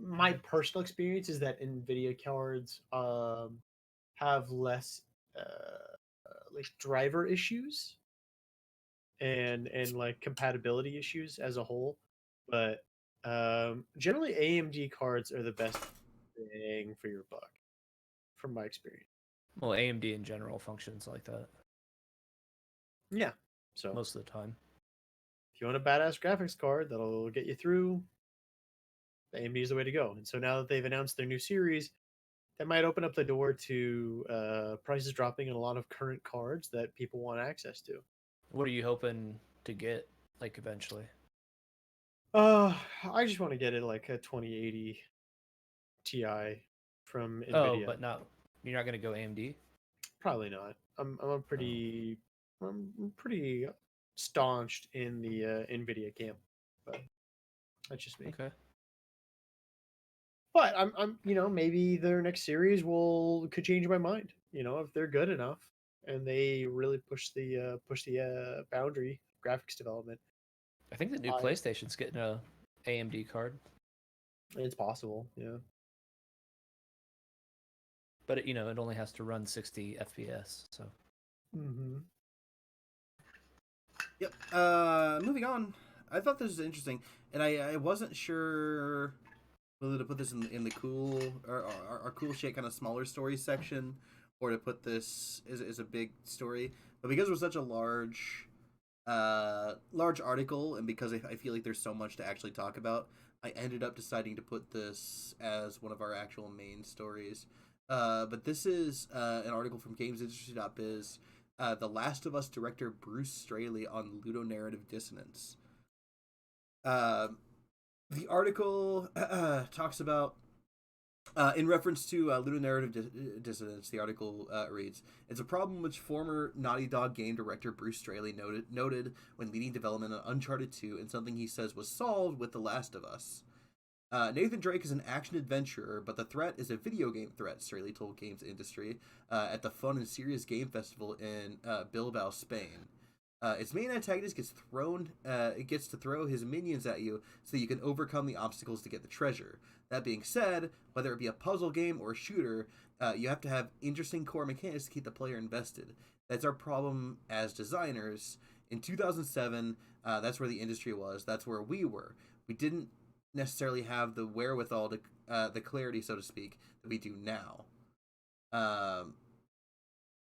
my personal experience is that Nvidia cards have less like driver issues and like compatibility issues as a whole, but generally AMD cards are the best bang for your buck, from my experience. well, AMD in general functions like that Yeah. So most of the time. if you want a badass graphics card that'll get you through, AMD is the way to go. And so now that they've announced their new series, that might open up the door to prices dropping in a lot of current cards that people want access to. What are you hoping to get, like, eventually? I just want to get it like a 2080 Ti from Oh, Nvidia. but you're not going to go AMD? Probably not. I'm pretty staunched in the Nvidia camp, but that's just me. Okay. But I'm maybe their next series could change my mind. If they're good enough and they really push the boundary of graphics development. I think the new PlayStation's getting a AMD card. It's possible, yeah. But it only has to run 60 FPS. So. Mm-hmm. Yep. Moving on. I thought this was interesting, and I wasn't sure whether to put this in the cool or our cool shit kind of smaller story section, or to put this as a big story. But because it was such a large article, and because I feel like there's so much to actually talk about, I ended up deciding to put this as one of our actual main stories. But this is an article from GamesIndustry.biz. The Last of Us director Bruce Straley on ludonarrative dissonance. The article talks about, in reference to ludonarrative dissonance, the article reads, "It's a problem which former Naughty Dog game director Bruce Straley noted when leading development on Uncharted 2, and something he says was solved with The Last of Us. Nathan Drake is an action adventurer, but the threat is a video game threat," Straley told Games Industry at the Fun and Serious Game Festival in Bilbao, Spain. Its main antagonist gets to throw his minions at you so that you can overcome the obstacles to get the treasure. That being said, whether it be a puzzle game or a shooter, you have to have interesting core mechanics to keep the player invested. That's our problem as designers. In 2007, that's where the industry was. That's where we were. We didn't necessarily have the wherewithal to the clarity, so to speak, that we do now.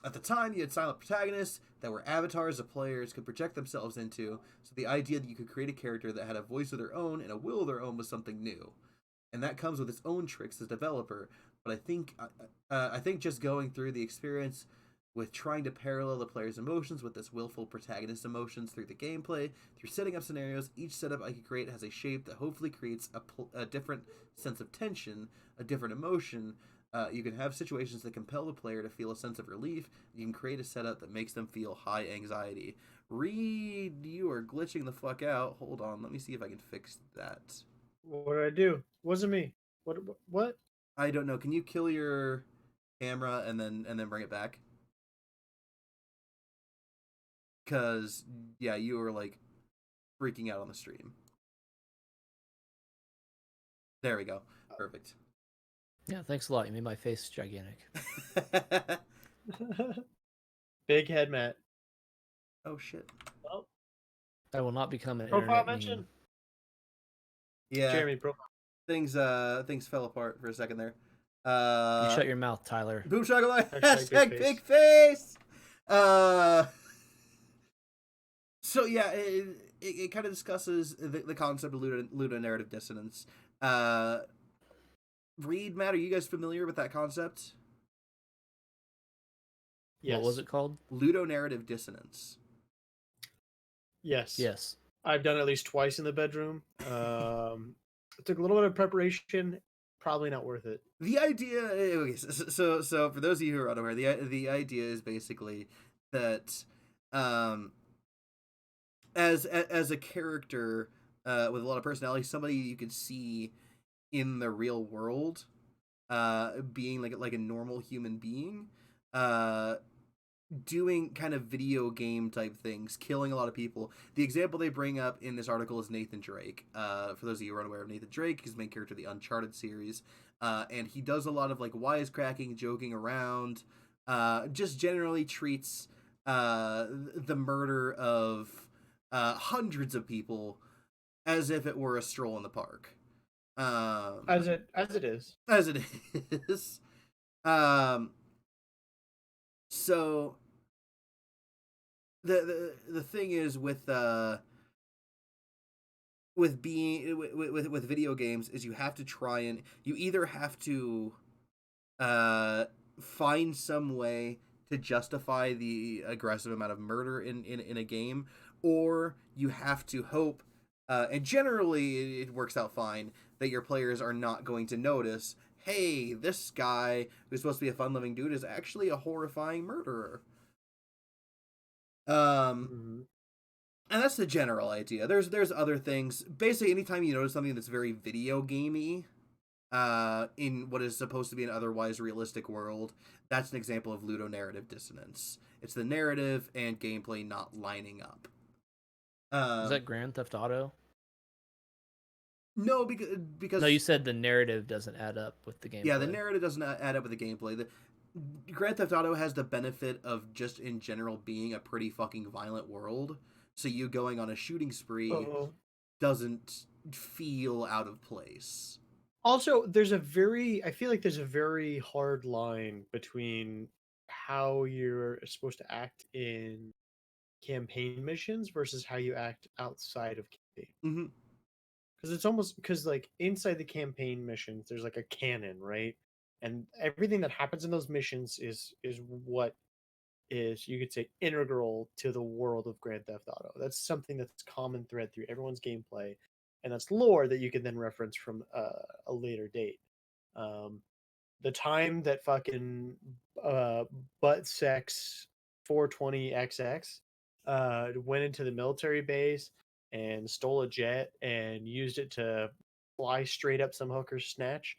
At the time, you had silent protagonists that were avatars the players could project themselves into, so the idea that you could create a character that had a voice of their own and a will of their own was something new. And that comes with its own tricks as a developer, but I think just going through the experience with trying to parallel the player's emotions with this willful protagonist emotions through the gameplay, through setting up scenarios, each setup I can create has a shape that hopefully creates a different sense of tension, a different emotion. You can have situations that compel the player to feel a sense of relief. You can create a setup that makes them feel high anxiety. Reid, you are glitching the fuck out. Hold on, let me see if I can fix that. What did I do? Wasn't me. What? I don't know. Can you kill your camera and then bring it back? Cause yeah, you were like freaking out on the stream. There we go. Perfect. Yeah, thanks a lot. You made my face gigantic. Big head, Matt. Oh shit. Well, I will not become an profile internet mention. meme. Yeah. Jeremy, profile. Things fell apart for a second there. You shut your mouth, Tyler. Boom shakalaka. Hashtag big Big face. So yeah, it kind of discusses the concept of ludonarrative dissonance. Reid, Matt, are you guys familiar with that concept? Yes. What was it called? Ludonarrative dissonance. Yes. Yes. I've done it at least twice in the bedroom. It took a little bit of preparation. Probably not worth it. The idea, okay, so for those of you who are unaware, the idea is basically that, as a character with a lot of personality, somebody you could see in the real world, being like a normal human being, doing kind of video game type things, killing a lot of people. The example they bring up in this article is Nathan Drake. For those of you who are unaware of Nathan Drake, he's the main character of the Uncharted series, and he does a lot of like wisecracking, joking around, just generally treats the murder of hundreds of people as if it were a stroll in the park. As it is. As it is. So the thing is with video games is you have to try and you either have to find some way to justify the aggressive amount of murder in a game, or you have to hope, and generally it works out fine, that your players are not going to notice, hey, this guy who's supposed to be a fun-loving dude is actually a horrifying murderer. And that's the general idea. There's other things. Basically, anytime you notice something that's very video gamey, in what is supposed to be an otherwise realistic world, that's an example of ludonarrative dissonance. It's the narrative and gameplay not lining up. Is that Grand Theft Auto? No, because No, you said the narrative doesn't add up with the gameplay. Yeah, the narrative doesn't add up with the gameplay. The Grand Theft Auto has the benefit of just in general being a pretty fucking violent world, so you going on a shooting spree doesn't feel out of place. Also, I feel like there's a very hard line between how you're supposed to act in campaign missions versus how you act outside of campaign. Mm-hmm. Because it's almost like inside the campaign missions, there's like a canon, right? And everything that happens in those missions is what is, you could say, integral to the world of Grand Theft Auto. That's something that's common thread through everyone's gameplay, and that's lore that you can then reference from a later date. The time that fucking butt sex 420XX went into the military base and stole a jet and used it to fly straight up some hooker's snatch.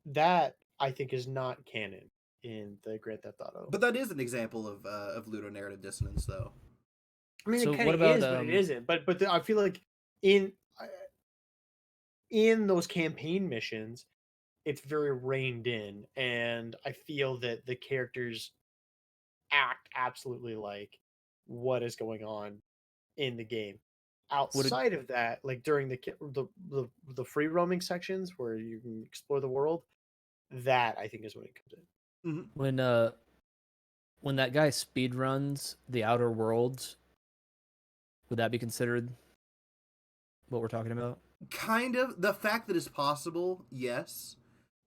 That I think is not canon in the Grand Theft Auto. But that is an example of ludonarrative dissonance, though. I mean, So it kind what of about, is, but it isn't. But I feel like in those campaign missions, it's very reined in, and I feel that the characters act absolutely like what is going on in the game. Outside of that, like during the free roaming sections where you can explore the world, that I think is when it comes in. Mm-hmm. when that guy speed runs the Outer Worlds, would that be considered what we're talking about? Kind of. The fact that it's possible, yes.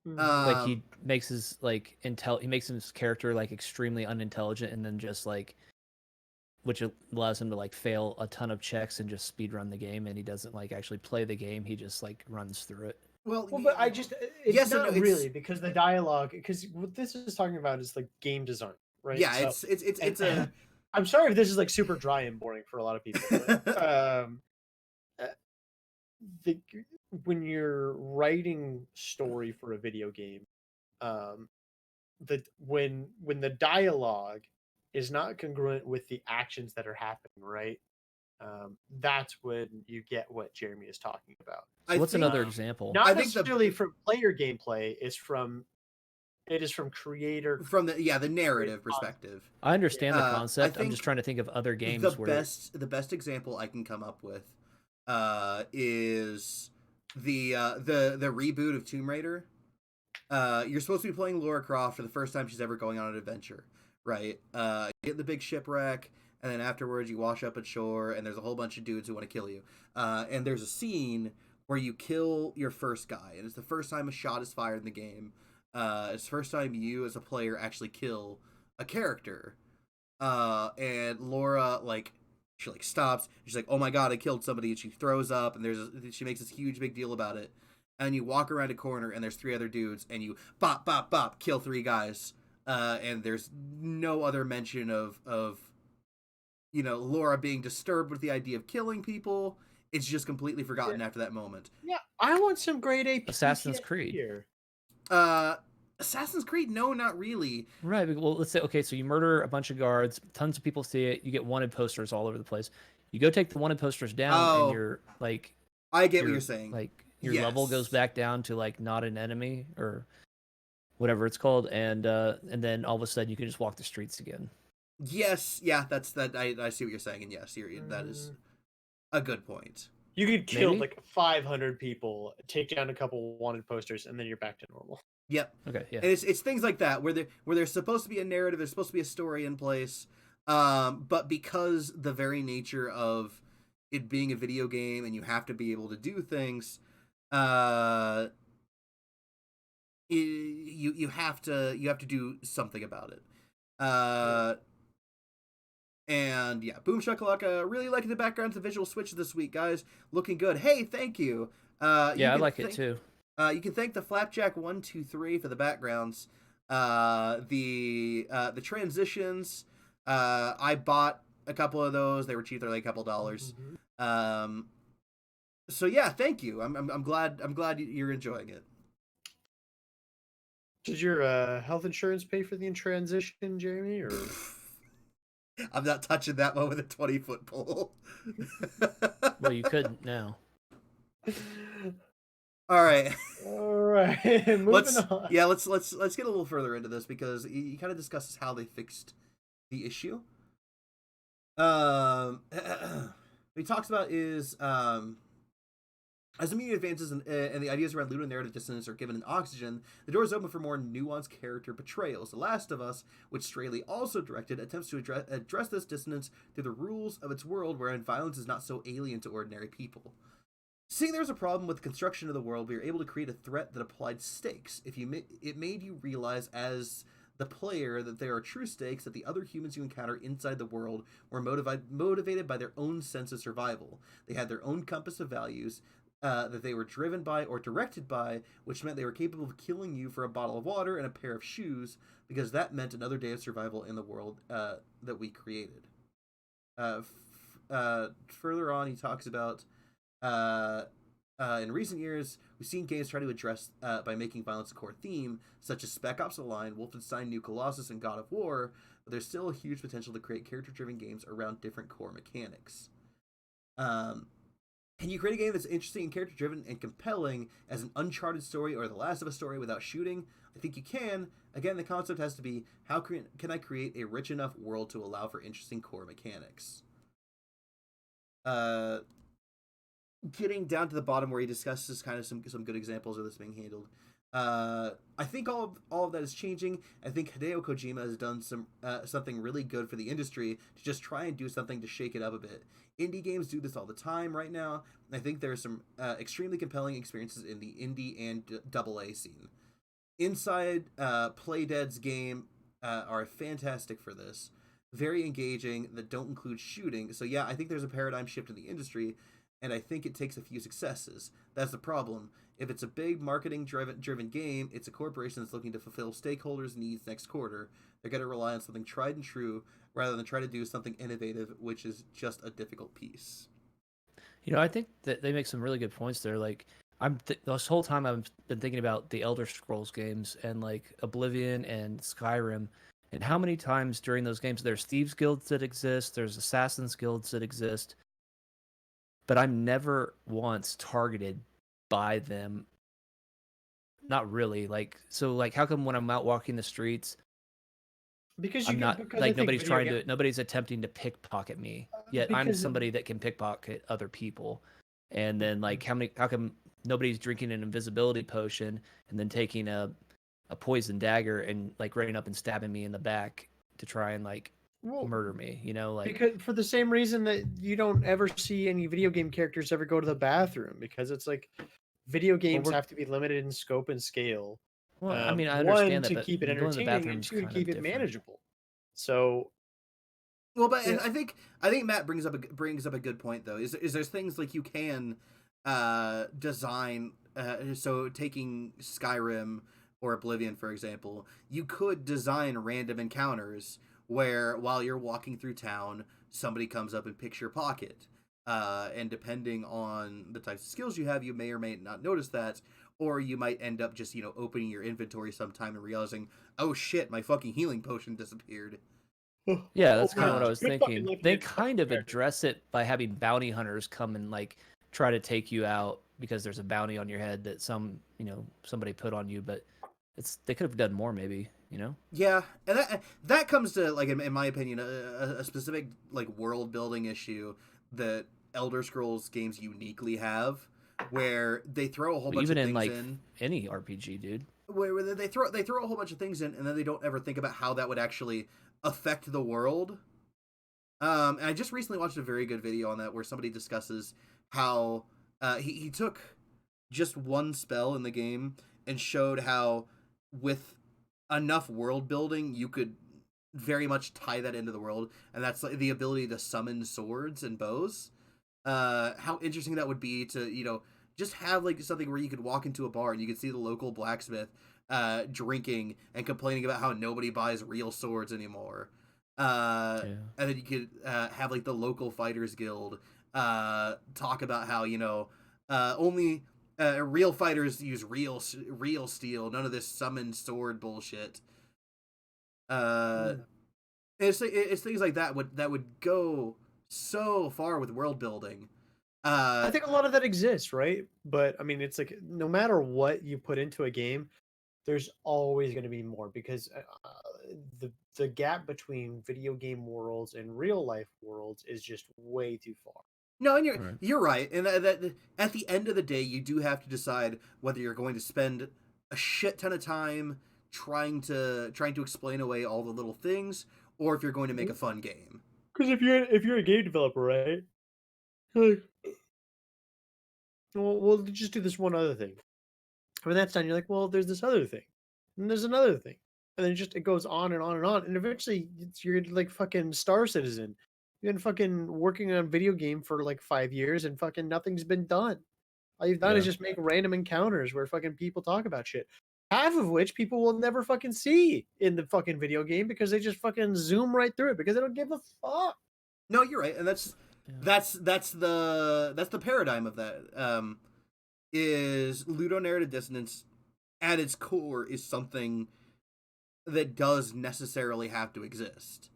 Like he makes his he makes his character like extremely unintelligent, and then just like, which allows him to like fail a ton of checks and just speed run the game, and he doesn't like actually play the game. He just like runs through it. Well, Well, but it's yes and not no, really, because the dialogue, because what this is talking about is like game design, right? yeah, So, it's a. I'm sorry if this is like super dry and boring for a lot of people. But, uh, when you're writing story for a video game, when the dialogue is not congruent with the actions that are happening, right? That's when you get what Jeremy is talking about. So what's another um, example? Not I think necessarily from player gameplay, it is from creator, from the narrative perspective. I understand the I concept. I'm think just trying to think of other games the where best example I can come up with is the reboot of Tomb Raider. You're supposed to be playing Lara Croft for the first time she's ever going on an adventure, right? You get the big shipwreck, and then afterwards you wash up at shore, and there's a whole bunch of dudes who want to kill you. And there's a scene where you kill your first guy, and it's the first time a shot is fired in the game. It's the first time you, as a player, actually kill a character. And Laura, she stops. She's like, "Oh my god, I killed somebody!" And she throws up, and she makes this huge big deal about it. And you walk around a corner, and there's 3 other dudes, and you bop bop bop kill 3 guys. And there's no other mention of Laura being disturbed with the idea of killing people. It's just completely forgotten after that moment. Yeah, I want some grade A Assassin's Creed here. Assassin's Creed, no, not really. Right. Well, let's say, okay, so you murder a bunch of guards, tons of people see it, you get wanted posters all over the place. You go take the wanted posters down, and you're like, I get what you're saying. Like your level goes back down to like not an enemy or whatever it's called, and then all of a sudden you can just walk the streets again. Yes, yeah, that's that. I see what you're saying, and yes, that is a good point. You could kill Maybe? like 500 people, take down a couple wanted posters, and then you're back to normal. Yep. Okay, yeah. And it's things like that where there's supposed to be a narrative, there's supposed to be a story in place, but because the very nature of it being a video game and you have to be able to do things, you have to do something about it. And yeah, Boom Shakalaka, really liking the background to the visual switch this week, guys. Looking good. Hey, thank you. Yeah, I like it too. You can thank the Flapjack123 for the backgrounds. The transitions. I bought a couple of those. They were cheap. They're like a couple dollars. So yeah, thank you. I'm glad you're enjoying it. Did your health insurance pay for the transition, Jeremy? Or I'm not touching that one with a 20-foot pole. Well, you couldn't now. All right. Moving on. Yeah, let's get a little further into this because he kind of discusses how they fixed the issue. What he talks about is as the media advances and the ideas around lunar narrative dissonance are given an oxygen, the door is open for more nuanced character portrayals. The Last of Us, which Straley also directed, attempts to address this dissonance through the rules of its world wherein violence is not so alien to ordinary people. Seeing there was a problem with the construction of the world, we were able to create a threat that applied stakes. It made you realize as the player that there are true stakes, that the other humans you encounter inside the world were motivated by their own sense of survival. They had their own compass of values that they were driven by or directed by, which meant they were capable of killing you for a bottle of water and a pair of shoes, because that meant another day of survival in the world that we created. Further on, he talks about in recent years, we've seen games try to address by making violence a core theme, such as Spec Ops: The Line, Wolfenstein: New Colossus, and God of War, but there's still a huge potential to create character-driven games around different core mechanics. Can you create a game that's interesting and character-driven and compelling as an Uncharted story or The Last of Us story without shooting? I think you can. Again, the concept has to be, how can I create a rich enough world to allow for interesting core mechanics? Getting down to the bottom where he discusses kind of some good examples of this being handled. I think all of that is changing. I think Hideo Kojima has done something really good for the industry to just try and do something to shake it up a bit. Indie games do this all the time right now. I think there are some extremely compelling experiences in the indie and AA scene. Inside Playdead's game are fantastic for this. Very engaging, that don't include shooting. So yeah, I think there's a paradigm shift in the industry, and I think it takes a few successes. That's the problem. If it's a big marketing driven game, it's a corporation that's looking to fulfill stakeholders' needs next quarter. They're going to rely on something tried and true rather than try to do something innovative, which is just a difficult piece. I think that they make some really good points there. Like, this whole time I've been thinking about the Elder Scrolls games and like Oblivion and Skyrim, and how many times during those games there's thieves guilds that exist, there's assassins guilds that exist, but I'm never once targeted by them. Not really. Like, so like, how come when I'm out walking the streets, Because I'm not because I like think nobody's attempting to pickpocket me, yet I'm because somebody that can pickpocket other people. And then like, how come nobody's drinking an invisibility potion and then taking a poison dagger and like running up and stabbing me in the back to try and like well, murder me, like. because for the same reason that you don't ever see any video game characters ever go to the bathroom, because it's like video games have to be limited in scope and scale. I mean, I One, understand that, to but keep it going to the entertaining, and bathroom's two, to kind keep of it different. manageable. So, well, but yeah. I think Matt brings up a good point though. Is there's things like you can design. So taking Skyrim or Oblivion, for example, you could design random encounters where while you're walking through town, somebody comes up and picks your pocket. And depending on the types of skills you have, you may or may not notice that, or you might end up just, opening your inventory sometime and realizing, oh shit, my fucking healing potion disappeared. Yeah, that's kind of what I was Good fucking thinking. luck They against kind of characters. address it by having bounty hunters come and like try to take you out because there's a bounty on your head that somebody put on you, but they could have done more maybe. Yeah, and that comes to, like, in my opinion, a specific like world building issue that Elder Scrolls games uniquely have, where they throw a whole bunch Even of in things like in. any RPG, dude. Where they throw a whole bunch of things in, and then they don't ever think about how that would actually affect the world. And I just recently watched a very good video on that where somebody discusses how he took just one spell in the game and showed how with enough world building you could very much tie that into the world, and that's like the ability to summon swords and bows. How interesting that would be to just have like something where you could walk into a bar and you could see the local blacksmith drinking and complaining about how nobody buys real swords anymore. And then you could have like the local fighters guild talk about how only real fighters use real steel, none of this summoned sword bullshit. It's things like that would go so far with world building. I think a lot of that exists, right? But I mean, it's like no matter what you put into a game, there's always going to be more, because the gap between video game worlds and real life worlds is just way too far. No, and you're right, and that at the end of the day, you do have to decide whether you're going to spend a shit ton of time trying to explain away all the little things, or if you're going to make a fun game. Because if you're a game developer, right? Like, well, we'll just do this one other thing. When that's done, you're like, well, there's this other thing, and there's another thing, and then it goes on and on and on, and eventually you're like fucking Star Citizen. You've been fucking working on a video game for like 5 years, and fucking nothing's been done. All you've done is just make random encounters where fucking people talk about shit. Half of which people will never fucking see in the fucking video game because they just fucking zoom right through it because they don't give a fuck. No, you're right, and that's the paradigm of that. Is ludonarrative dissonance at its core is something that does necessarily have to exist,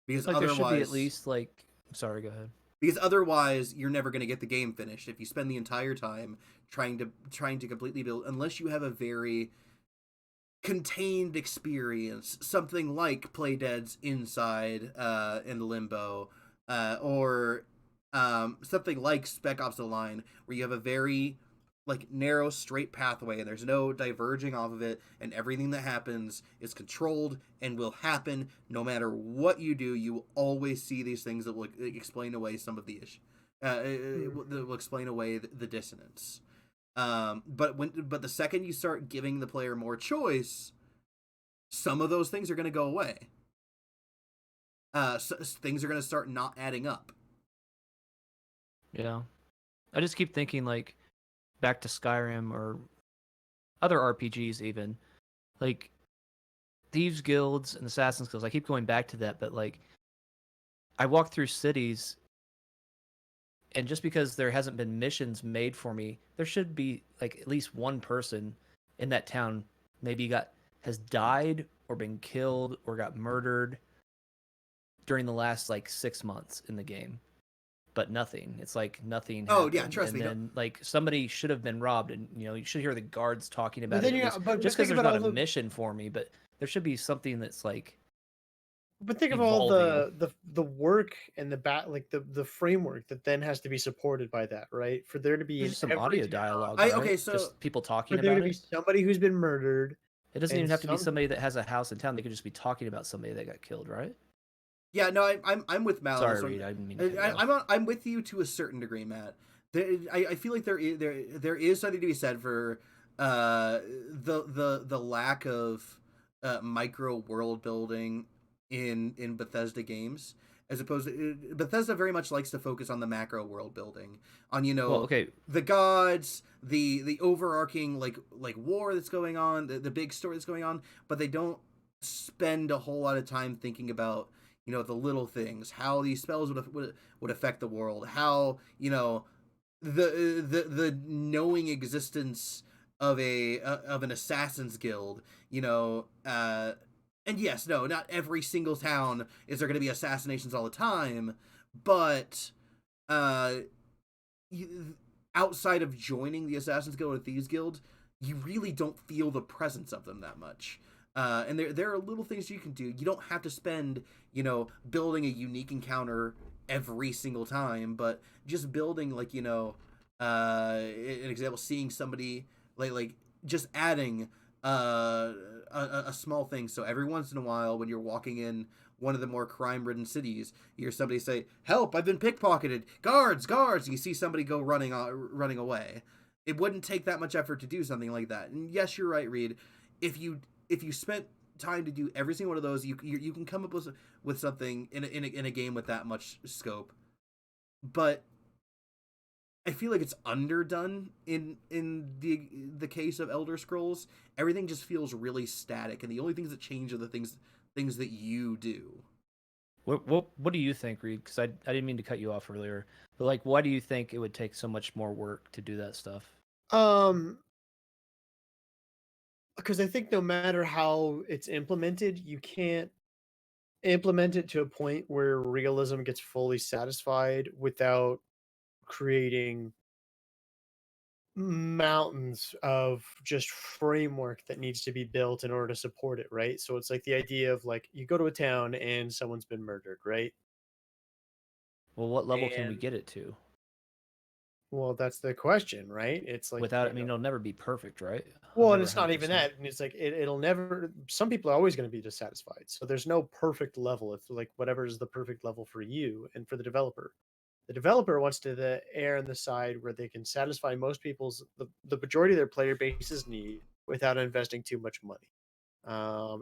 because like otherwise there should be at least like. Sorry, go ahead. Because otherwise you're never going to get the game finished if you spend the entire time trying to completely build, unless you have a very contained experience, something like Playdead's Inside and Limbo, or something like Spec Ops: The Line, where you have a very like narrow straight pathway, and there's no diverging off of it, and everything that happens is controlled and will happen no matter what you do. You will always see these things that will explain away some of the issue. That will explain away the dissonance. But the second you start giving the player more choice, some of those things are going to go away. So things are going to start not adding up. Yeah. I just keep thinking, like, back to Skyrim or other RPGs even. Like, Thieves Guilds and Assassin's Guilds, I keep going back to that, but, like, I walk through cities, and just because there hasn't been missions made for me, there should be, like, at least one person in that town has died or been killed or got murdered during the last, like, 6 months in the game. But nothing. It's like nothing happened. Yeah, trust me. And then, like, somebody should have been robbed, and you should hear the guards talking about But then it. Just because there's not a mission for me, but there should be something that's like. But think of all the work and the framework that then has to be supported by that, right? For there to be There's some audio dialogue. Okay, so just people talking for there about to be it. somebody who's been murdered. It doesn't even have to be somebody that has a house in town. They could just be talking about somebody that got killed, right? Yeah, no, I'm with Mal. Sorry, Reid, I didn't mean to I'm with you to a certain degree, Matt. I feel like there is something to be said for the lack of micro world building in Bethesda games, as opposed to Bethesda very much likes to focus on the macro world building, on the gods, the overarching like war that's going on, the big story that's going on, but they don't spend a whole lot of time thinking about the little things, how these spells would affect the world, how the knowing existence of an assassin's guild, and yes, no, not every single town is there going to be assassinations all the time, but outside of joining the Assassin's Guild or Thieves Guild, you really don't feel the presence of them that much. And there are little things you can do. You don't have to spend, building a unique encounter every single time, but just building an example, seeing somebody like just adding a small thing. So every once in a while, when you're walking in one of the more crime-ridden cities, you hear somebody say, "Help! I've been pickpocketed! Guards! Guards!" And you see somebody go running away. It wouldn't take that much effort to do something like that. And yes, you're right, Reid. If you spent time to do every single one of those, you can come up with something in a game with that much scope. But I feel like it's underdone in the case of Elder Scrolls. Everything just feels really static, and the only things that change are the things that you do. What do you think, Reid? Because I didn't mean to cut you off earlier, but like, why do you think it would take so much more work to do that stuff? Because I think no matter how it's implemented, you can't implement it to a point where realism gets fully satisfied without creating mountains of just framework that needs to be built in order to support it, right? So it's like the idea of like you go to a town and someone's been murdered, right? Well, what level can we get it to? Well, that's the question, right? It's like without, I mean, it'll never be perfect, right? Well, and it's not even that. And it's like it'll never. Some people are always going to be dissatisfied. So there's no perfect level. It's like whatever is the perfect level for you and for the developer. The developer wants to err on the side where they can satisfy most people's the majority of their player base's need without investing too much money.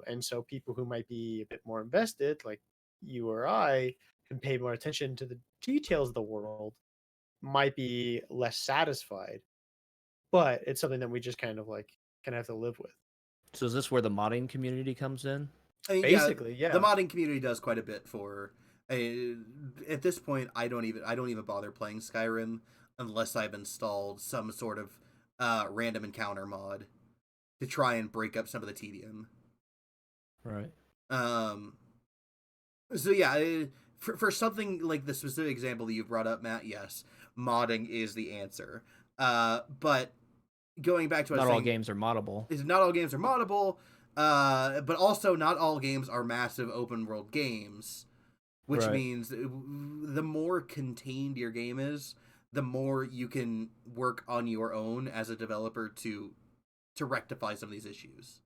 And so people who might be a bit more invested, like you or I, can pay more attention to the details of the world, might be less satisfied. But it's something that we just kind of have to live with. So is this where the modding community comes in? I mean, basically, yeah. The modding community does quite a bit for. At this point, I don't even bother playing Skyrim unless I've installed some sort of random encounter mod to try and break up some of the tedium. Right. So yeah, for something like the specific example that you brought up, Matt, yes, modding is the answer. But going back to what not all games are moddable. Not all games are moddable, but also not all games are massive open world games, which means the more contained your game is, the more you can work on your own as a developer to rectify some of these issues.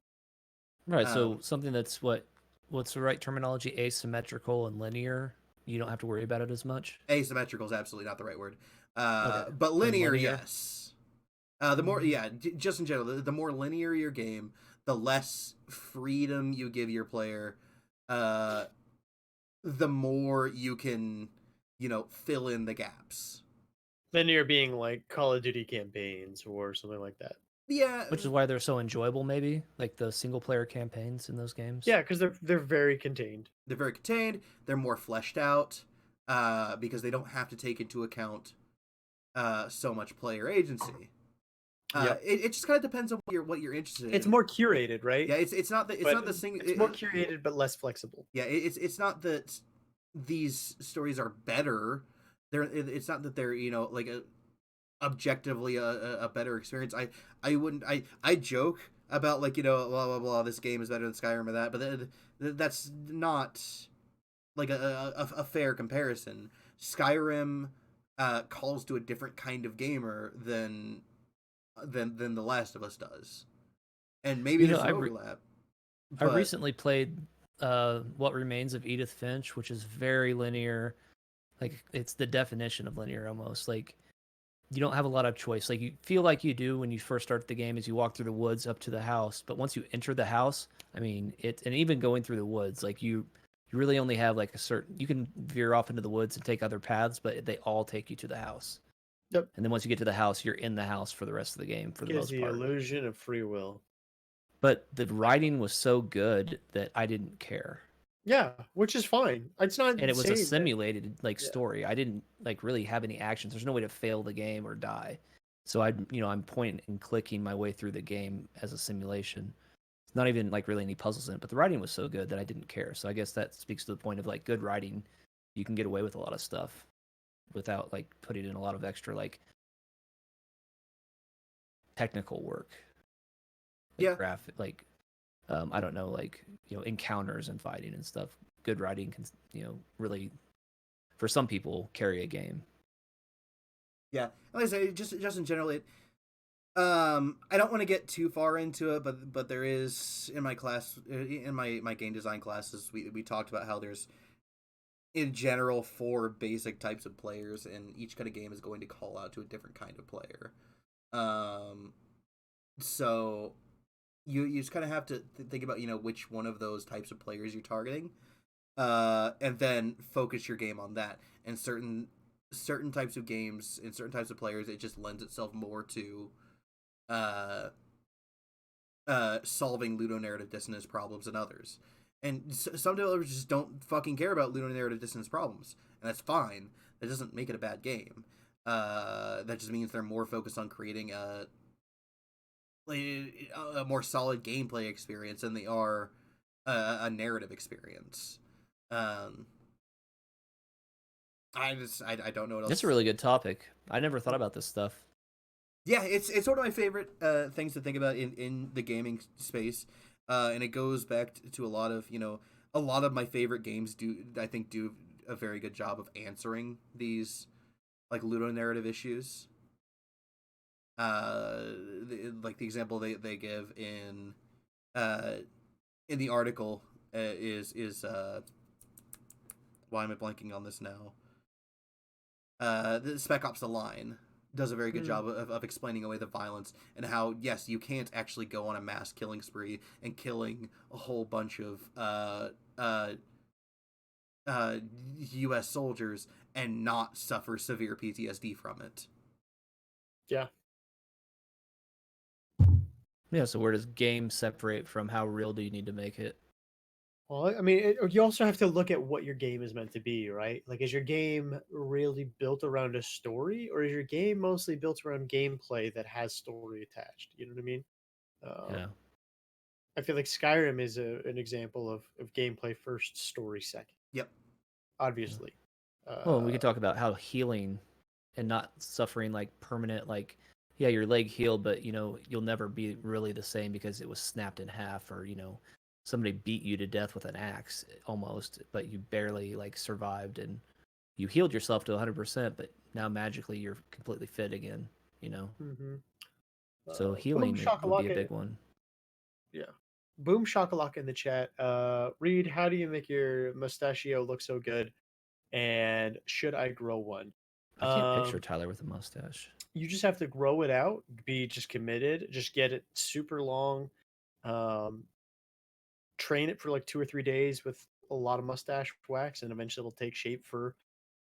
Right. So something that's what's the right terminology? Asymmetrical and linear. You don't have to worry about it as much. Asymmetrical is absolutely not the right word. Okay. But linear, linear? yes. The more, yeah, just in general, the more linear your game, the less freedom you give your player, the more you can, fill in the gaps. Linear being like Call of Duty campaigns or something like that. Yeah, Which is why they're so enjoyable, maybe like the single player campaigns in those games. Yeah, because they're very contained. they're very contained. They're more fleshed out because they don't have to take into account so much player agency. Yep. It just kind of depends on what you're interested in. It's more curated, right? Yeah, it's not the But not the single. It's more curated but less flexible. Yeah, it's not that these stories are better. It's not that they're like objectively a better experience. I wouldn't I joke about like blah blah blah. This game is better than Skyrim or that, but that's not like a fair comparison. Skyrim calls to a different kind of gamer than The Last of Us does, and maybe there's some overlap. I recently played What Remains of Edith Finch, which is very linear. Like it's the definition of linear almost. Like you don't have a lot of choice. Like you feel like you do when you first start the game as you walk through the woods up to the house, but once you enter the house, I mean, and even going through the woods, like you really only have like a certain, you can veer off into the woods and take other paths, but they all take you to the house. Yep. And then once you get to the house, you're in the house for the rest of the game for the Gives most the part. illusion of free will. But the writing was so good that I didn't care. Yeah, which is fine. It's not, and it was a saying that- simulated story. I didn't like really have any actions. There's no way to fail the game or die. So I'm pointing and clicking my way through the game as a simulation. It's not even like really any puzzles in it, but the writing was so good that I didn't care. So I guess that speaks to the point of like good writing. You can get away with a lot of stuff without like putting in a lot of extra like technical work. Like Yeah. graphic, like I don't know, like encounters and fighting and stuff. Good writing can really, for some people, carry a game. Yeah, like I say, just in general, I don't want to get too far into it, but there is in my class, in my game design classes, we talked about how there's in general 4 basic types of players, and each kind of game is going to call out to a different kind of player. So you just kind of have to think about which one of those types of players you're targeting, and then focus your game on that. And certain types of games and certain types of players, it just lends itself more to solving ludonarrative dissonance problems than others. And some developers just don't fucking care about ludonarrative dissonance problems, and that's fine. That doesn't make it a bad game. That just means they're more focused on creating a more solid gameplay experience than they are a narrative experience. I don't know what else. That's a really good topic. I never thought about this stuff. Yeah, it's one of my favorite things to think about in the gaming space, and it goes back to a lot of my favorite games do a very good job of answering these like ludonarrative issues. Like the example they give in the article is why am I blanking on this now? The Spec Ops: The Line does a very good job of explaining away the violence and how, yes, you can't actually go on a mass killing spree and killing a whole bunch of U.S. soldiers and not suffer severe PTSD from it. Yeah. Yeah, so where does game separate from how real do you need to make it? Well, I mean, you also have to look at what your game is meant to be, right? Like, is your game really built around a story, or is your game mostly built around gameplay that has story attached? You know what I mean? Yeah. I feel like Skyrim is an example of gameplay first, story second. Yep. Obviously. Well, and we could talk about how healing and not suffering like permanent, like, yeah, your leg healed, but you'll never be really the same because it was snapped in half, or somebody beat you to death with an axe almost, but you barely like survived, and you healed yourself to 100%, but now magically you're completely fit again. You know, Mm-hmm. so Boom healing would be a shakalaka. big one. Yeah. Boom shakalaka in the chat. Reed, how do you make your mustachio look so good? And should I grow one? I can't picture Tyler with a mustache. You just have to grow it out, be just committed, just get it super long, train it for like 2 or 3 days with a lot of mustache wax, and eventually it'll take shape for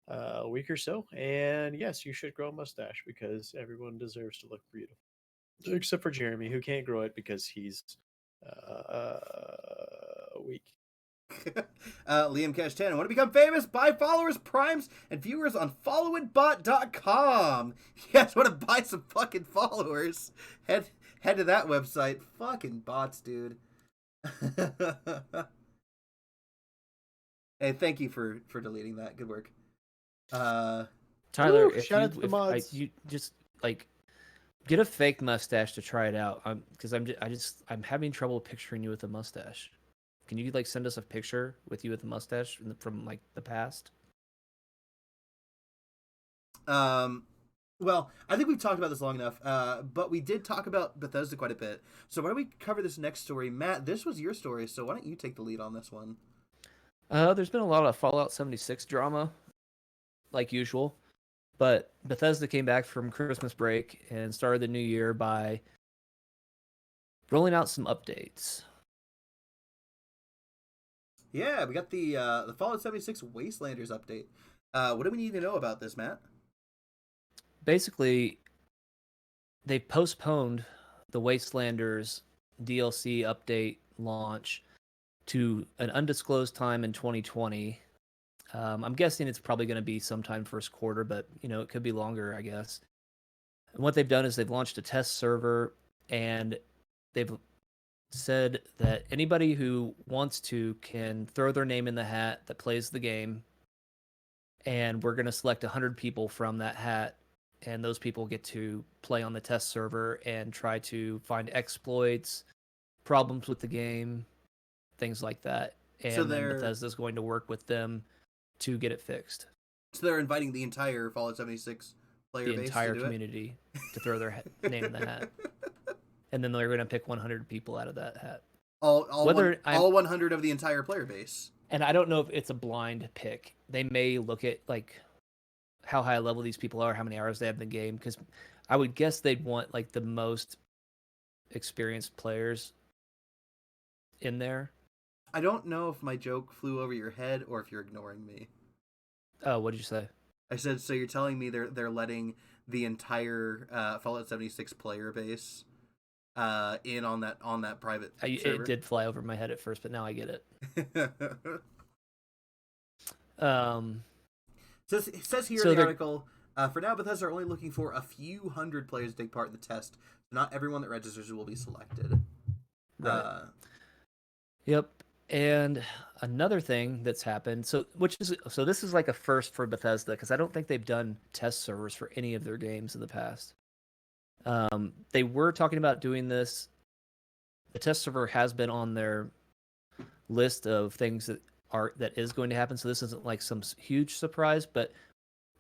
a week or so. And yes, you should grow a mustache because everyone deserves to look beautiful, except for Jeremy, who can't grow it because he's weak. Liam Cash 10. Want to become famous? Buy followers, primes, and viewers on followitbot.com. You guys want to buy some fucking followers? Head to that website. Fucking bots, dude. Hey, thank you for deleting that. Good work. Tyler, Woo, if shout you out to the if mods. you just like get a fake mustache to try it out, because I'm having trouble picturing you with a mustache. Can you like send us a picture with you with a mustache from like the past? Well, I think we've talked about this long enough, but we did talk about Bethesda quite a bit. So why don't we cover this next story? Matt, this was your story, so why don't you take the lead on this one? There's been a lot of Fallout 76 drama, like usual, but Bethesda came back from Christmas break and started the new year by rolling out some updates. Yeah, we got the Fallout 76 Wastelanders update. What do we need to know about this, Matt? Basically, they postponed the Wastelanders DLC update launch to an undisclosed time in 2020. I'm guessing it's probably going to be sometime first quarter, but it could be longer, I guess. And what they've done is they've launched a test server, and they've said that anybody who wants to can throw their name in the hat that plays the game, and we're going to select 100 people from that hat, and those people get to play on the test server and try to find exploits, problems with the game, things like that. And then Bethesda's going to work with them to get it fixed. So they're inviting the entire Fallout 76 player base, the entire community, to throw their name in the hat, and then they're going to pick 100 people out of that hat. All 100 of the entire player base. And I don't know if it's a blind pick. They may look at like how high level these people are, how many hours they have in the game, because I would guess they'd want like the most experienced players in there. I don't know if my joke flew over your head or if you're ignoring me. Oh, what did you say? I said, so you're telling me they're letting the entire Fallout 76 player base in on that private server? It did fly over my head at first, but now I get it. It says here in the article, for now, Bethesda are only looking for a few hundred players to take part in the test. Not everyone that registers will be selected. Right. Yep. And another thing that's happened, so this is like a first for Bethesda, because I don't think they've done test servers for any of their games in the past. They were talking about doing this. The test server has been on their list of things that is going to happen. So this isn't like some huge surprise, but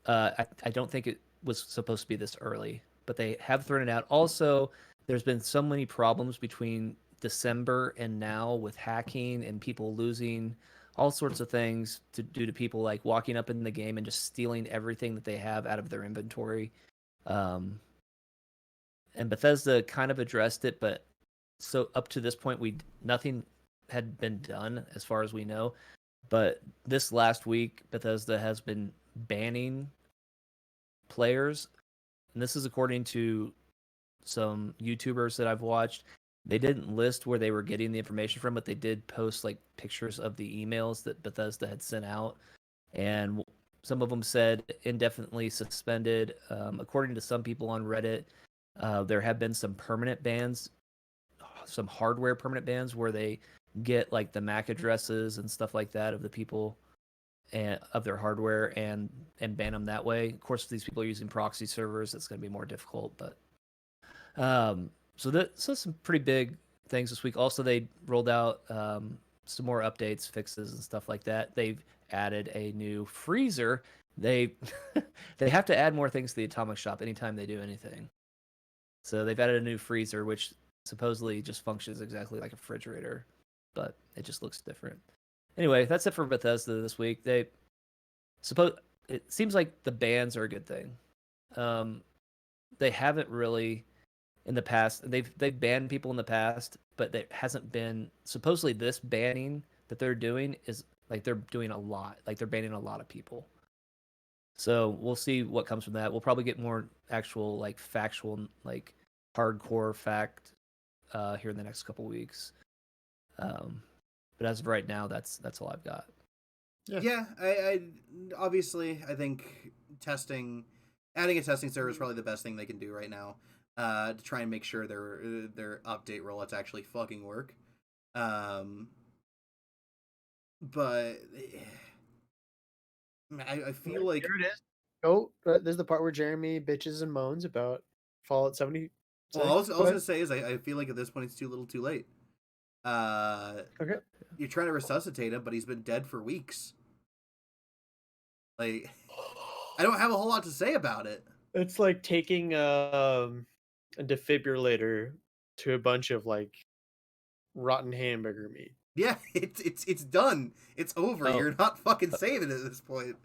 I don't think it was supposed to be this early. But they have thrown it out. Also, there's been so many problems between December and now with hacking and people losing all sorts of things due to people like walking up in the game and just stealing everything that they have out of their inventory. And Bethesda kind of addressed it, but so up to this point, nothing had been done as far as we know. But this last week, Bethesda has been banning players, and this is according to some YouTubers that I've watched. They didn't list where they were getting the information from, but they did post like pictures of the emails that Bethesda had sent out, and some of them said indefinitely suspended. According to some people on Reddit, there have been some permanent bans, some hardware permanent bans where they get like the MAC addresses and stuff like that of the people and of their hardware and ban them that way. Of course, if these people are using proxy servers, it's going to be more difficult. But so some pretty big things this week. Also, they rolled out some more updates, fixes, and stuff like that. They've added a new freezer they they have to add more things to the Atomic Shop anytime they do anything. So they've added a new freezer, which supposedly just functions exactly like a refrigerator, but it just looks different. Anyway, that's it for Bethesda this week. It seems like the bans are a good thing. They haven't really in the past. They've banned people in the past, but there hasn't been supposedly this banning that they're doing is like they're doing a lot. Like they're banning a lot of people. So we'll see what comes from that. We'll probably get more actual like factual like hardcore fact here in the next couple weeks. But as of right now, that's all I've got. Yeah, I obviously I think adding a testing server is probably the best thing they can do right now to try and make sure their update rollouts actually fucking work. But I feel like Here it is. Oh, there's the part where Jeremy bitches and moans about Fallout 70. well, all I was gonna say is I feel like at this point it's too little, too late. Okay. You're trying to resuscitate him, but he's been dead for weeks. Like, I don't have a whole lot to say about it. It's like taking a defibrillator to a bunch of like rotten hamburger meat. Yeah, it's done. It's over. Oh. You're not fucking saving it at this point.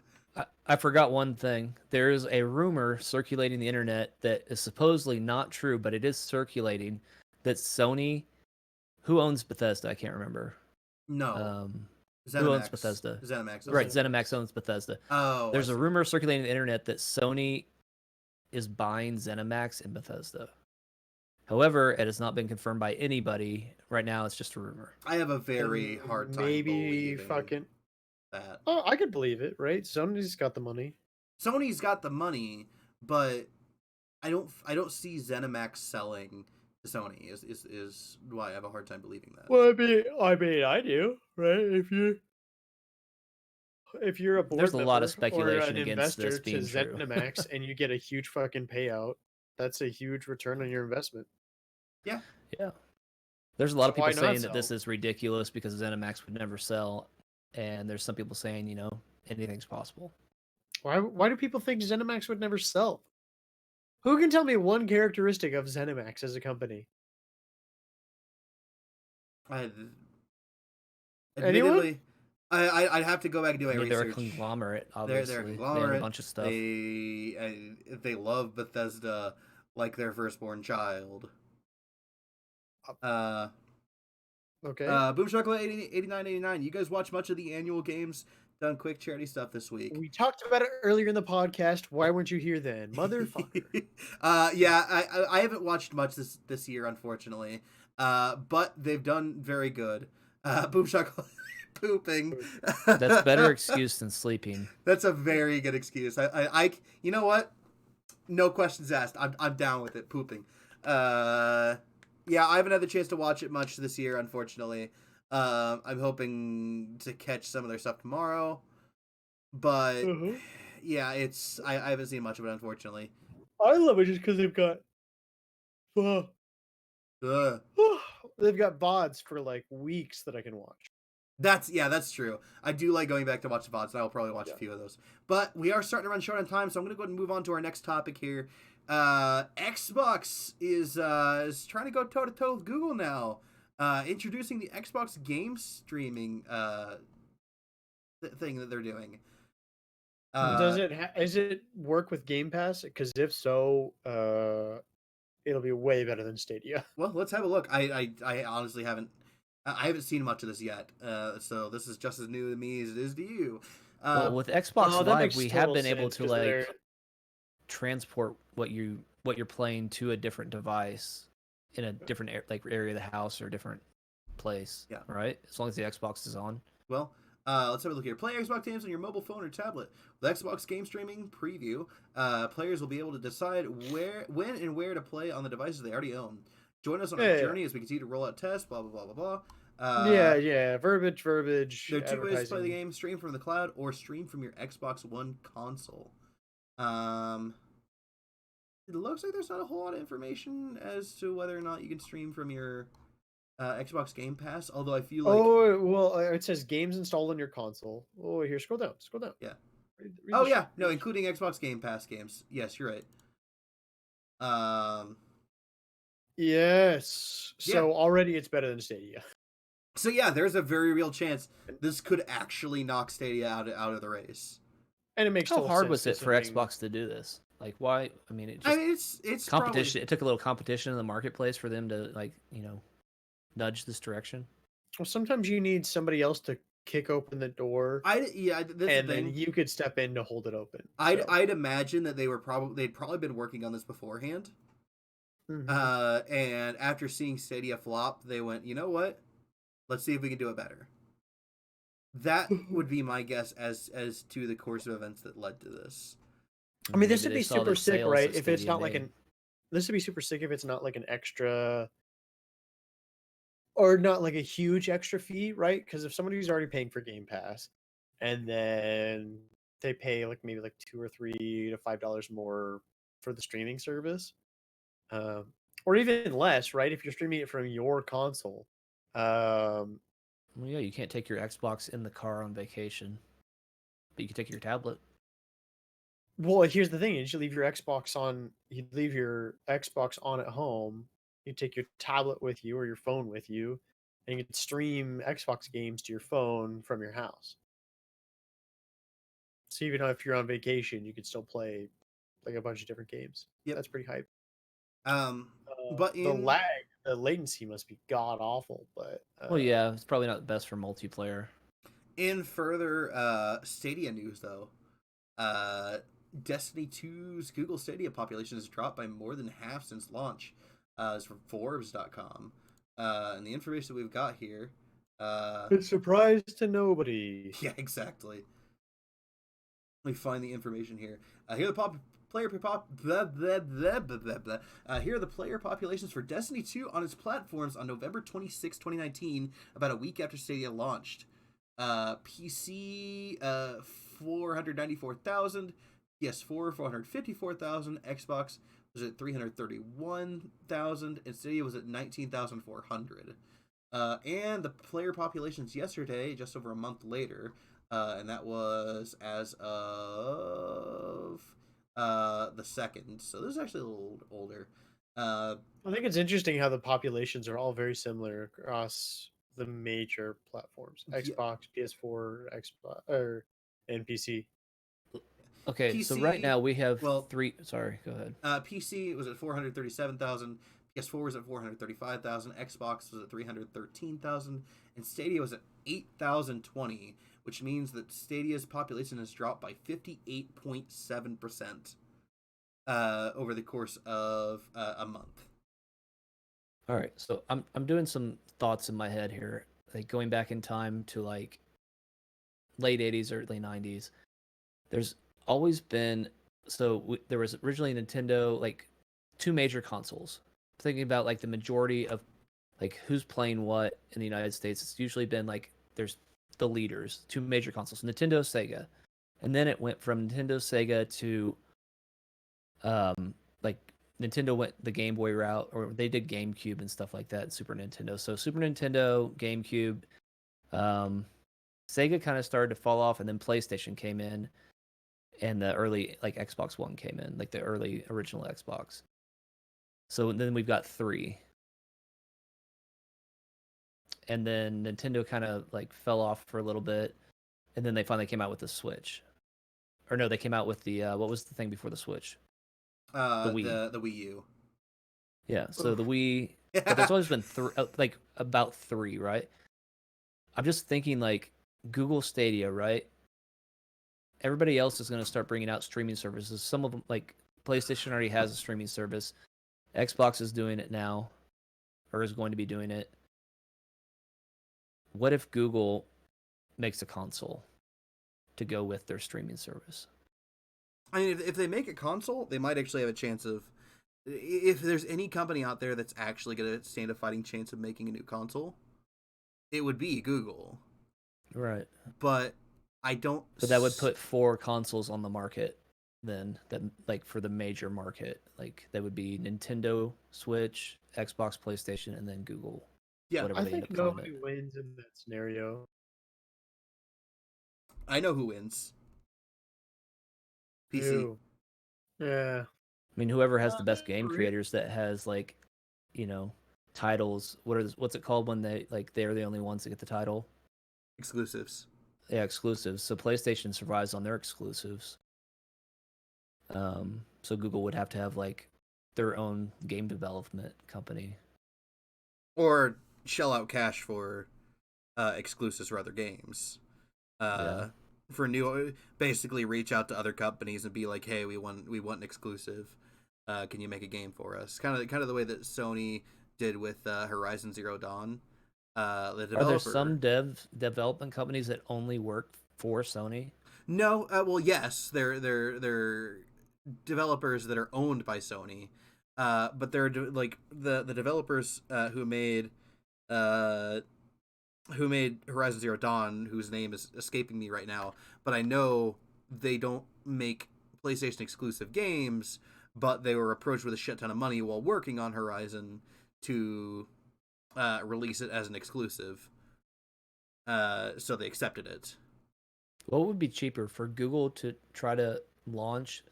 I forgot one thing. There is a rumor circulating the internet that is supposedly not true, but it is circulating that Sony, who owns Bethesda? I can't remember. No. Who owns Bethesda? ZeniMax. Right, ZeniMax owns Bethesda. Oh. There's a rumor circulating the internet that Sony is buying ZeniMax and Bethesda. However, it has not been confirmed by anybody. Right now, it's just a rumor. I have a very hard time believing that. Oh, I could believe it, right? Sony's got the money. Sony's got the money, but I don't see ZeniMax selling to Sony. Is why I have a hard time believing that. Well, I mean, I do, right? If you're a board There's a lot of member speculation or an against investor this being to true. ZeniMax and you get a huge fucking payout, that's a huge return on your investment. Yeah. Yeah. There's a lot of So why people not saying that this sell? is ridiculous because ZeniMax would never sell, and there's some people saying, anything's possible. Why do people think ZeniMax would never sell? Who can tell me one characteristic of ZeniMax as a company? Admittedly, I'd have to go back and do my They're a research. conglomerate, obviously. They're a They have conglomerate. a bunch of stuff. They love Bethesda like their firstborn child. Okay. Boom Chocolate 8989. You guys watch much of the annual games done quick charity stuff this week? We talked about it earlier in the podcast. Why weren't you here then, motherfucker? Yeah, I haven't watched much this year, unfortunately. But they've done very good. Boom Chocolate pooping. That's a better excuse than sleeping. That's a very good excuse. I you know what? No questions asked. I'm down with it. Pooping. Yeah, I haven't had the chance to watch it much this year, unfortunately. I'm hoping to catch some of their stuff tomorrow, but yeah, I haven't seen much of it, unfortunately. I love it just because they've got they've got VODs for like weeks that I can watch. That's true. I do like going back to watch the VODs, and I will probably watch a few of those. But we are starting to run short on time, so I'm going to go ahead and move on to our next topic here. Xbox is trying to go toe-to-toe with Google now. Introducing the Xbox game streaming thing that they're doing. Does it work with Game Pass? Because if so, it'll be way better than Stadia. Well, let's have a look. I honestly haven't seen much of this yet. So this is just as new to me as it is to you. Well, with Xbox that Live, makes we have total been able sense, to 'cause like they're- transport what you're playing to a different device in a different area of the house or a different place. Yeah. Right. As long as the Xbox is on. Well, let's have a look here. Play Xbox games on your mobile phone or tablet. With Xbox Game Streaming Preview, players will be able to decide when and where to play on the devices they already own. Join us on our journey as we continue to roll out tests, blah, blah, blah, blah, blah. Yeah. Verbiage. There are two ways to play the game: stream from the cloud or stream from your Xbox One console. It looks like there's not a whole lot of information as to whether or not you can stream from your Xbox Game Pass. Although I feel like well, it says games installed on your console. Oh, here, scroll down. Yeah. Read Oh the yeah, shit. no, including Xbox Game Pass games. Yes, you're right. Yes. Yeah. So already it's better than Stadia. So yeah, there's a very real chance this could actually knock Stadia out of the race. And it makes How total hard sense was it for considering- Xbox to do this? Like, why? I mean, it I just mean, it's competition. Probably, It took a little competition in the marketplace for them to nudge this direction. Well, sometimes you need somebody else to kick open the door, that's the and then thing. you could step in to hold it open. I'd imagine that they'd probably been working on this beforehand. Mhm. And after seeing Stadia flop, they went, you know what? Let's see if we can do it better. That would be my guess as to the course of events that led to this. I mean, this Maybe would they be saw super the sick, sales right? that If it's Stadia not like made. this would be super sick if it's not like an extra, or not like a huge extra fee, right? Because if somebody's already paying for Game Pass, and then they pay like maybe like $2 or $3 to $5 more for the streaming service, or even less, right? If you're streaming it from your console, Well, yeah, you can't take your Xbox in the car on vacation, but you can take your tablet. well, here's the thing: you leave your Xbox on. You leave your Xbox on at home. You take your tablet with you or your phone with you, and you can stream Xbox games to your phone from your house. So even if you're on vacation, you could still play like a bunch of different games. Yep. That's pretty hype. But The latency must be god awful. But Well, yeah, it's probably not the best for multiplayer. in further Stadia news, though, Destiny 2's Google Stadia population has dropped by more than half since launch. It's from Forbes.com. And the information that we've got here. it's surprise to nobody. Yeah, exactly. Let me find the information here. Here are the player here are the player populations for Destiny 2 on its platforms on November 26, 2019, about a week after Stadia launched. PC 494,000, PS4 454,000, Xbox was at 331,000, and Stadia was at 19,400. And the player populations yesterday, just over a month later, and that was as of the 2nd. So this is actually a little older. I think it's interesting how the populations are all very similar across the major platforms: Xbox, PS4, Xbox, and PC. Okay, so PC right now we have well- 3. Sorry, go ahead. PC was at 437,000. PS4 was at 435,000. Xbox was at 313,000. And Stadia was at 8,020, which means that Stadia's population has dropped by 58.7% over the course of a month. All right, so I'm doing some thoughts in my head here, like going back in time to like late 80s, early 90s. There's always been there was originally Nintendo, like 2 major consoles. Thinking about like the majority of like who's playing what in the United States, it's usually been like there's the leaders, 2 major consoles, Nintendo, Sega. And then it went from Nintendo, Sega to like Nintendo went the Game Boy route, or they did GameCube and stuff like that, Super Nintendo. So Super Nintendo, GameCube, Sega kind of started to fall off, and then PlayStation came in, and the early like Xbox One came in, like the early original Xbox. So then we've got 3. And then Nintendo kind of like fell off for a little bit, and then they finally came out with the Switch. Or no, they came out with the what was the thing before the Switch? The Wii. The Wii U. Yeah, so the Wii, but there's always been like about 3, right? I'm just thinking like Google Stadia, right? Everybody else is going to start bringing out streaming services. Some of them, like PlayStation already has a streaming service. Xbox is doing it now, or is going to be doing it. What if Google makes a console to go with their streaming service? I mean, if they make a console, they might actually have a chance of. If there's any company out there that's actually going to stand a fighting chance of making a new console, it would be Google. Right. But I don't. But that would put 4 consoles on the market then, that like for the major market. Like that would be Nintendo, Switch, Xbox, PlayStation, and then Google. Yeah, whatever I they end think up calling nobody it. wins in that scenario. I know who wins. PC. Ew. Yeah. I mean, whoever has the Well, best game Reid- creators that has like, you know, titles. What's it called when they're the only ones that get the title? Exclusives. Yeah, exclusives. So PlayStation survives on their exclusives. So Google would have to have like their own game development company. Or shell out cash for exclusives for other games. Yeah. For new, basically reach out to other companies and be like, hey, we want an exclusive. Can you make a game for us? Kind of the way that Sony did with Horizon Zero Dawn. The developer. Are there some development companies that only work for Sony? No, well, yes, they're developers that are owned by Sony, but they're like the developers who made Horizon Zero Dawn, whose name is escaping me right now, but I know they don't make PlayStation exclusive games, but they were approached with a shit ton of money while working on Horizon to release it as an exclusive. So they accepted it. What would be cheaper for Google to try to launch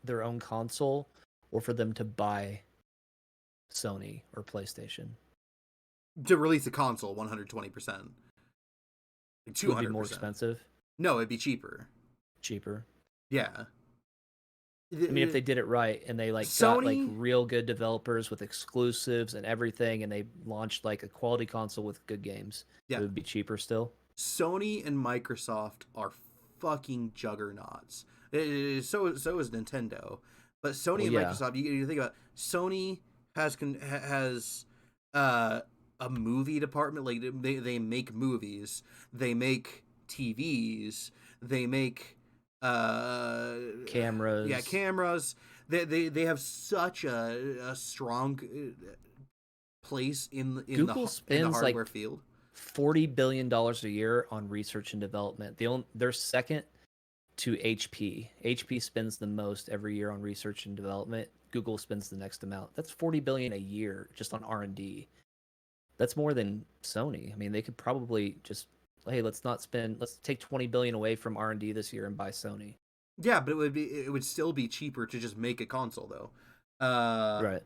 their own console or for them to buy Sony or PlayStation? To release a console, 120%. Like 200%. Would it be more expensive? No, it'd be cheaper. Cheaper. Yeah. I mean, if they did it right and they like got like real good developers with exclusives and everything, and they launched like a quality console with good games, yeah, it would be cheaper still. Sony and Microsoft are fucking juggernauts. So is Nintendo, but Sony and Microsoft. You think about Sony has a movie department. Like they make movies, they make TVs, they make cameras. Yeah, cameras. They have such a strong place in Google in the hardware like field. $40 billion a year on research and development. They're second to HP. HP spends the most every year on research and development. Google spends the next amount. That's $40 billion a year just on R&D. That's more than Sony. I mean, they could probably just, hey, let's take $20 billion away from R&D this year and buy Sony. Yeah, but it would still be cheaper to just make a console though. Right.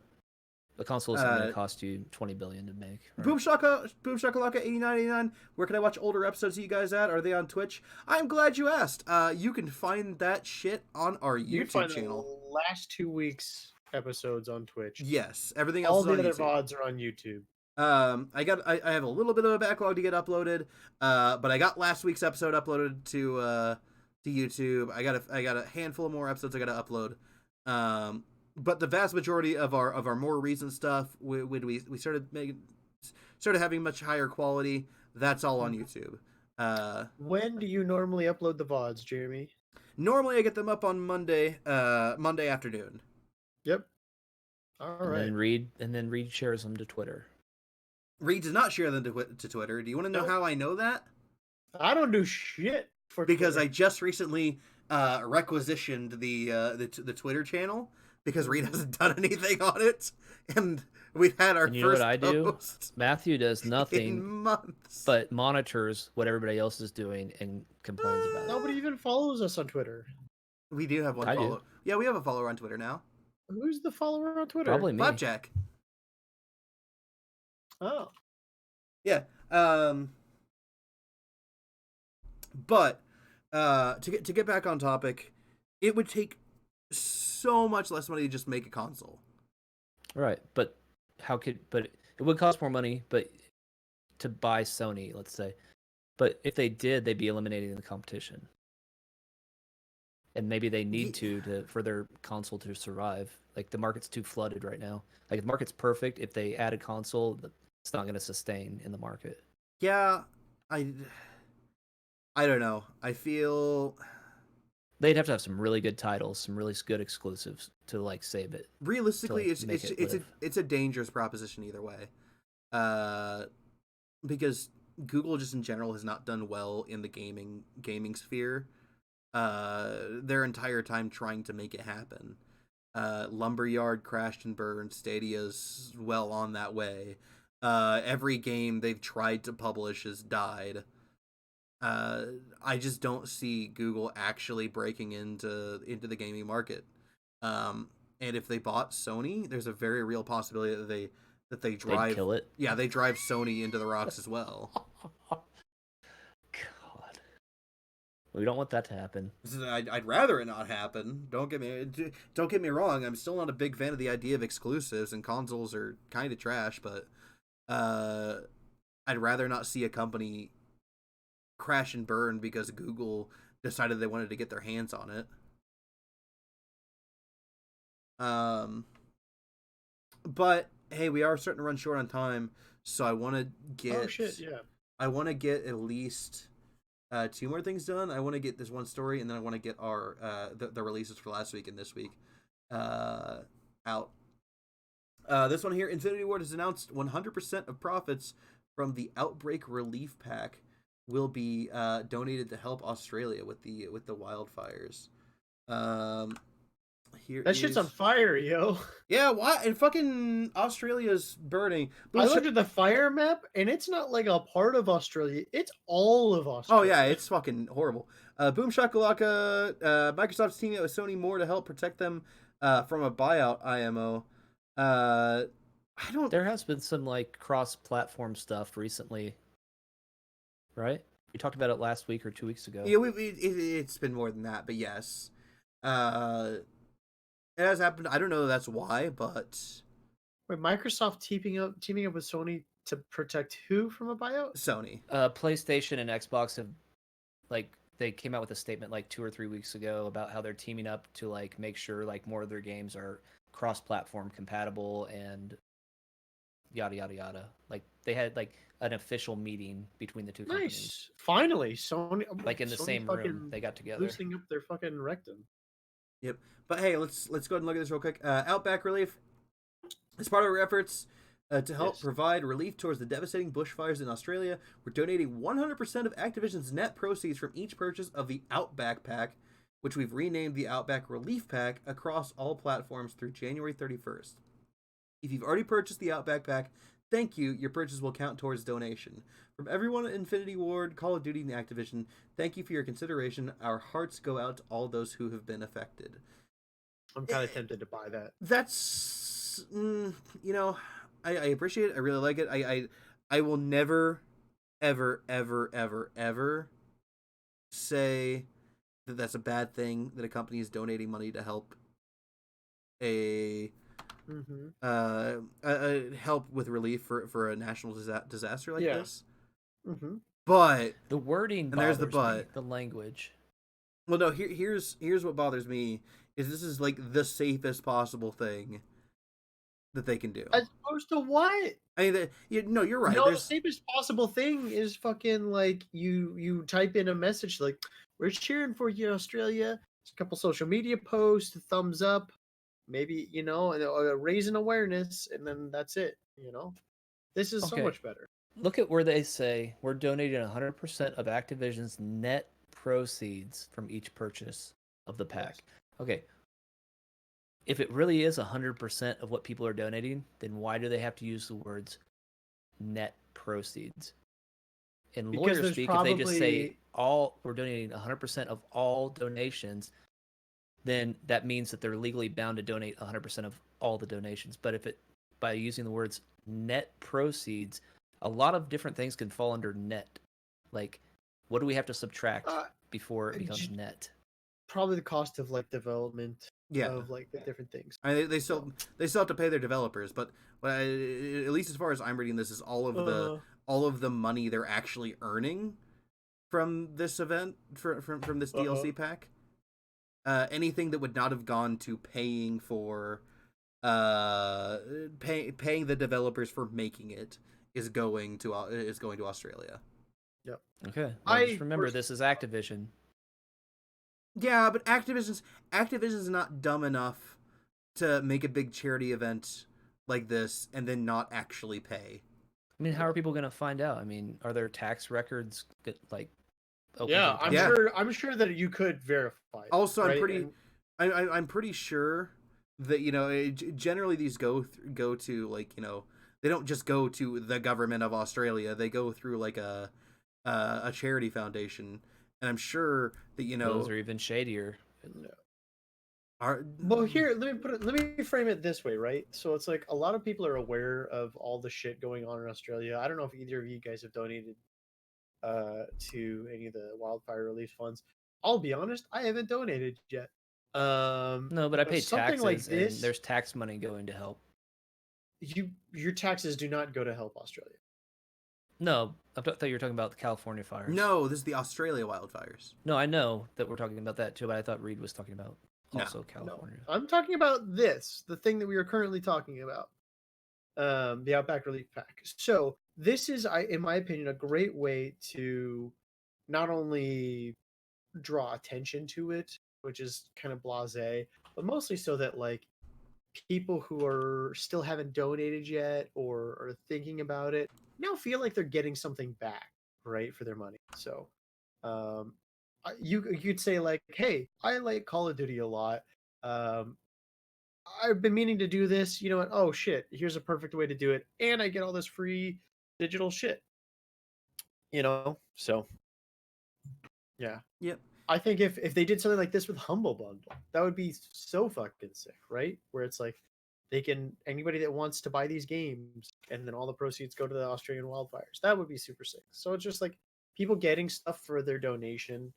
The console isn't going to cost you $20 billion to make. Right? Boom Shakalaka 8989. Where can I watch older episodes of you guys at? Are they on Twitch? I'm glad you asked. You can find that shit on our YouTube channel. The last 2 weeks episodes on Twitch. Yes, everything else. All is the on other YouTube. VODs are on YouTube. I have a little bit of a backlog to get uploaded. But I got last week's episode uploaded to YouTube. I got a handful of more episodes I got to upload. But the vast majority of our more recent stuff, when we started having much higher quality, that's all on YouTube. When do you normally upload the VODs, Jeremy? Normally I get them up on Monday afternoon. Yep. All right. And then Reid shares them to Twitter. Reid does not share them to Twitter. Do you want to know how I know that? I don't do shit for because Twitter. I just recently requisitioned the Twitter channel because Reid hasn't done anything on it, and we've had our you first know what I do? post Matthew does nothing in months, but monitors what everybody else is doing and complains about it. Nobody even follows us on Twitter. We do have one I follower. do. Yeah, we have a follower on Twitter now. Who's the follower on Twitter? Probably me. Flapjack. Oh. Yeah. But to get back on topic, it would take so much less money to just make a console. Right, but it would cost more money, but to buy Sony, let's say. But if they did, they'd be eliminating the competition. And maybe they need to for their console to survive. Like the market's too flooded right now. Like if the market's perfect, if they add a console, it's not going to sustain in the market. Yeah, I don't know. I feel they'd have to have some really good titles, some really good exclusives to like save it. Realistically, to, like, it's a dangerous proposition either way. Because Google just in general has not done well in the gaming sphere. Their entire time trying to make it happen. Lumberyard crashed and burned. Stadia's well on that way. Every game they've tried to publish has died. I just don't see Google actually breaking into the gaming market. And if they bought Sony, there's a very real possibility that they drive kill it. Yeah, they drive Sony into the rocks as well. God, we don't want that to happen. I'd rather it not happen. Don't get me wrong. I'm still not a big fan of the idea of exclusives, and consoles are kind of trash. But I'd rather not see a company crash and burn because Google decided they wanted to get their hands on it. But hey, we are starting to run short on time, so I want to get. Oh shit! Yeah. I want to get at least 2 more things done. I want to get this one story, and then I want to get our the releases for last week and this week out. This one here, Infinity Ward has announced 100% of profits from the Outbreak Relief Pack will be donated to help Australia with the wildfires. Here That shit's on fire, yo. Yeah, why? And fucking Australia's burning. I looked at the fire map, and it's not like a part of Australia. It's all of Australia. Oh yeah, it's fucking horrible. Boom Shakalaka, Microsoft's teaming up with Sony more to help protect them from a buyout IMO. I don't. There has been some like cross-platform stuff recently, right? We talked about it last week or 2 weeks ago. Yeah, it's been more than that, but yes, it has happened. I don't know that's why, but Wait, Microsoft teaming up with Sony to protect who from a buyout? Sony. PlayStation and Xbox have they came out with a statement like 2 or 3 weeks ago about how they're teaming up to like make sure like more of their games are cross-platform compatible and yada yada yada. Like they had like an official meeting between the two companies. Nice. Finally, Sony Like in the Sony same fucking room, they got together. loosening up their fucking rectum. Yep. But hey, let's go ahead and look at this real quick. Outback Relief. As part of our efforts to help provide relief towards the devastating bushfires in Australia, we're donating 100% of Activision's net proceeds from each purchase of the Outback Pack, which we've renamed the Outback Relief Pack, across all platforms through January 31st. If you've already purchased the Outback Pack, thank you. Your purchase will count towards donation. From everyone at Infinity Ward, Call of Duty, and Activision, thank you for your consideration. Our hearts go out to all those who have been affected. I'm kind of tempted to buy that. That's, I appreciate it. I really like it. I will never, ever, ever, ever, ever say that that's a bad thing that a company is donating money to help help with relief for a national disaster like this. But the wording and there's the bothers me, but the language. Well, no. Here's what bothers me is this is like the safest possible thing that they can do. As opposed to what? I mean, you're right. No, the safest possible thing is fucking like you type in a message like, "We're cheering for you, Australia." It's a couple social media posts, a thumbs up, maybe and raising awareness, and then that's it. This is so much better. Look at where they say we're donating 100% of Activision's net proceeds from each purchase of the pack. Yes. Okay. If it really is 100% of what people are donating, then why do they have to use the words net proceeds? In lawyer speak, if they just say we're donating 100% of all donations, then that means that they're legally bound to donate 100% of all the donations. But by using the words net proceeds, a lot of different things can fall under net. Like, what do we have to subtract before it becomes net? Probably the cost of like development. Yeah, of like the different things. I mean, they still have to pay their developers, but at least as far as I'm reading, this is all of the money they're actually earning from this event from this DLC pack. Anything that would not have gone to paying for paying the developers for making it is going to Australia. Yep. Okay. Well, just remember, this is Activision. Yeah, but Activision's not dumb enough to make a big charity event like this and then not actually pay. I mean, how are people going to find out? I mean, are there tax records that like? Yeah, I'm sure that you could verify. Also, right? I'm pretty sure that generally these go to like they don't just go to the government of Australia. They go through like a a charity foundation, and I'm sure that Those are even shadier. are Well, here, let me frame it this way, right? So it's like a lot of people are aware of all the shit going on in Australia. I don't know if either of you guys have donated to any of the wildfire relief funds. I'll be honest, I haven't donated yet. No, but I paid something like taxes, and this, there's tax money going to help. your taxes do not go to help Australia. No, I thought you were talking about the California fires. No, this is the Australia wildfires. No, I know that we're talking about that too, but I thought Reid was talking about No. also California. I'm talking about this, the thing that we are currently talking about, the Outback Relief Pack. So this is, in my opinion, a great way to not only draw attention to it, which is kind of blasé, but mostly so that like people who are still haven't donated yet or are thinking about it now feel like they're getting something back, right, for their money. So you'd say like, hey, I like Call of Duty a lot. I've been meaning to do this. You know what? Oh shit! Here's a perfect way to do it, and I get all this free digital shit. So yeah. Yep. I think if they did something like this with Humble Bundle, that would be so fucking sick, right? Where it's like anybody that wants to buy these games, and then all the proceeds go to the Australian wildfires. That would be super sick. So it's just like people getting stuff for their donation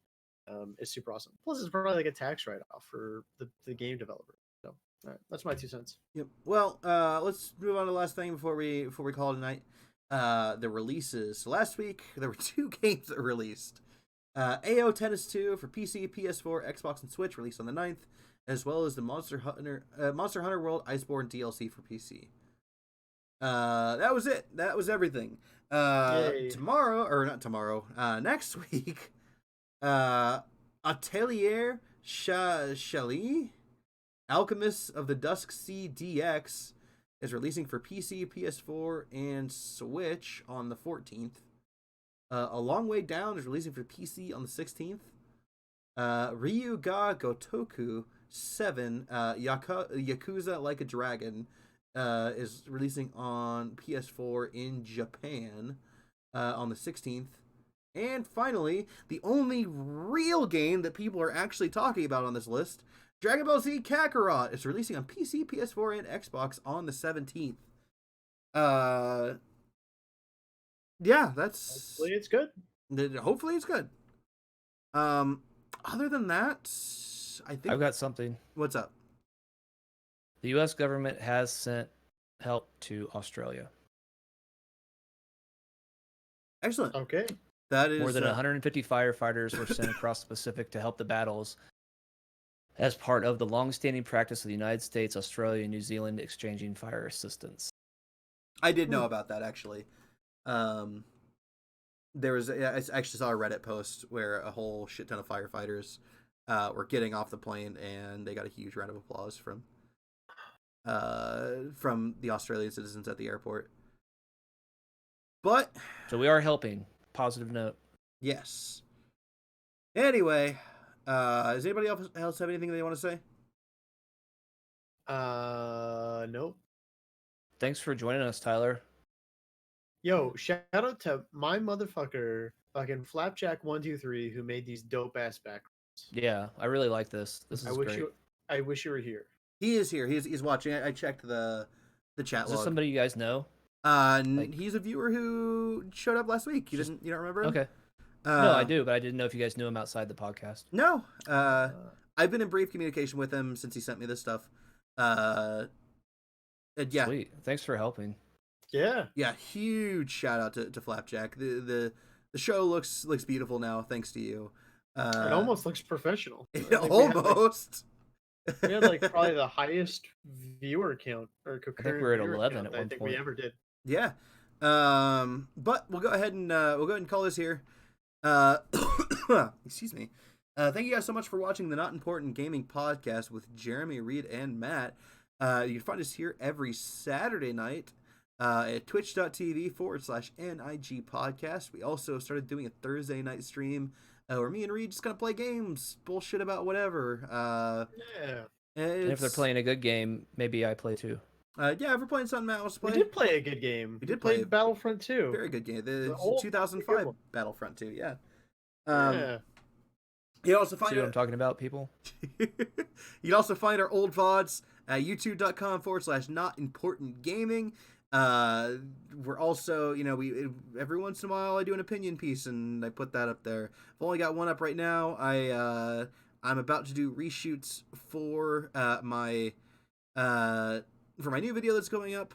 is super awesome. Plus, it's probably like a tax write-off for the game developer. So all right, that's my 2 cents. Yep. Well, let's move on to the last thing before we call it a night. The releases. Last week there were 2 games that were released. AO Tennis 2 for PC, PS4, Xbox, and Switch released on the 9th, as well as the Monster Hunter World Iceborne DLC for PC. That was it. That was everything. Tomorrow, or not tomorrow, next week, Atelier Chalet, Alchemist of the Dusk Sea DX, is releasing for PC, PS4, and Switch on the 14th. A Long Way Down is releasing for PC on the 16th. Ryu ga Gotoku 7, Yakuza Like a Dragon, is releasing on PS4 in Japan on the 16th. And finally, the only real game that people are actually talking about on this list, Dragon Ball Z Kakarot, is releasing on PC, PS4, and Xbox on the 17th. Yeah, that's... Hopefully it's good. Hopefully it's good. Other than that, I think... I've got something. What's up? The U.S. government has sent help to Australia. Excellent. Okay. That is... More than 150 firefighters were sent across the Pacific to help the battles as part of the long-standing practice of the United States, Australia, and New Zealand exchanging fire assistance. I did know about that, actually. There was... I actually saw a Reddit post where a whole shit ton of firefighters were getting off the plane, and they got a huge round of applause from the Australian citizens at the airport. But... So we are helping. Positive note. Yes. Anyway, does anybody else have anything they want to say? Nope. Thanks for joining us, Tyler. Yo, shout out to my motherfucker, fucking Flapjack123, who made these dope ass backgrounds. Yeah, I really like this. This is great. I wish you were here. He is here. He's watching. I checked the chat Is log. this somebody you guys know? He's a viewer who showed up last week. You don't remember him? Okay. No, I do, but I didn't know if you guys knew him outside the podcast. No. I've been in brief communication with him since he sent me this stuff. Yeah. Sweet. Thanks for helping. Yeah. Yeah. Huge shout out to Flapjack. The show looks beautiful now, thanks to you. It almost looks professional. Almost. We had like probably the highest viewer count or I think we were at 11 at one point. we ever did. Yeah. But we'll go ahead and call this here. Excuse me. Thank you guys so much for watching the Not Important Gaming Podcast with Jeremy, Reid, and Matt. You can find us here every Saturday night at twitch.tv/NIG podcast. We also started doing a Thursday night stream where me and Reid just kind of play games, bullshit about whatever. Yeah. And if they're playing a good game, maybe I play too. Yeah, if we're playing something Matt wants to play. We did play a good game. We did played play Battlefront 2. very good game. The old- 2005 one. Battlefront 2, yeah. Yeah. You can also find See what I'm talking about, people? you can also find our old VODs at youtube.com/notimportantgaming. We're also, we every once in a while I do an opinion piece and I put that up there. I've only got one up right now. I'm about to do reshoots for my new video that's going up.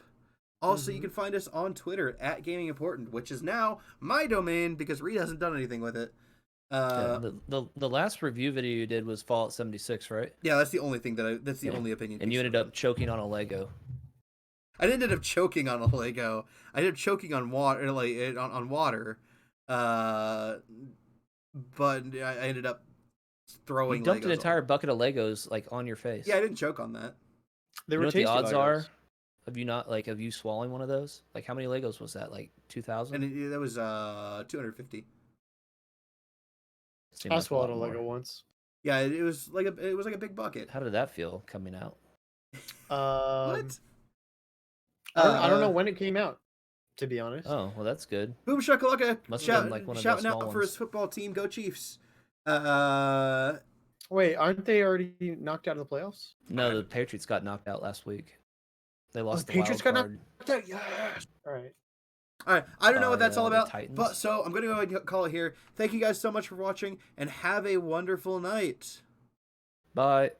Also, you can find us on Twitter at Gaming Important, which is now my domain because Reid hasn't done anything with it. The last review video you did was Fallout 76, right? Yeah, that's the only thing that's the only opinion. And you piece ended of up choking on a Lego. I didn't end up choking on a Lego. I ended up choking on water, on water. But I ended up throwing. You dumped Legos an entire on. bucket of Legos like on your face. Yeah, I didn't choke on that. They You were know what the tasty odds Legos. are of you swallowing one of those? Like how many Legos was that? Like 2,000? And that was 250. Seemed I like swallowed a lot more. Lego once. Yeah, it was like a big bucket. How did that feel coming out? What? I don't know when it came out, to be honest. Oh, well, that's good. Boom shakalaka! Must have been like one of those Shouting out small for his ones. football team. Go Chiefs! Wait, aren't they already knocked out of the playoffs? No, the Patriots got knocked out last week. They lost the Patriots wild got card. Yes. All right. All right, I don't know what that's all the about, Titans. but so I'm gonna go ahead and call it here. Thank you guys so much for watching, and have a wonderful night. Bye.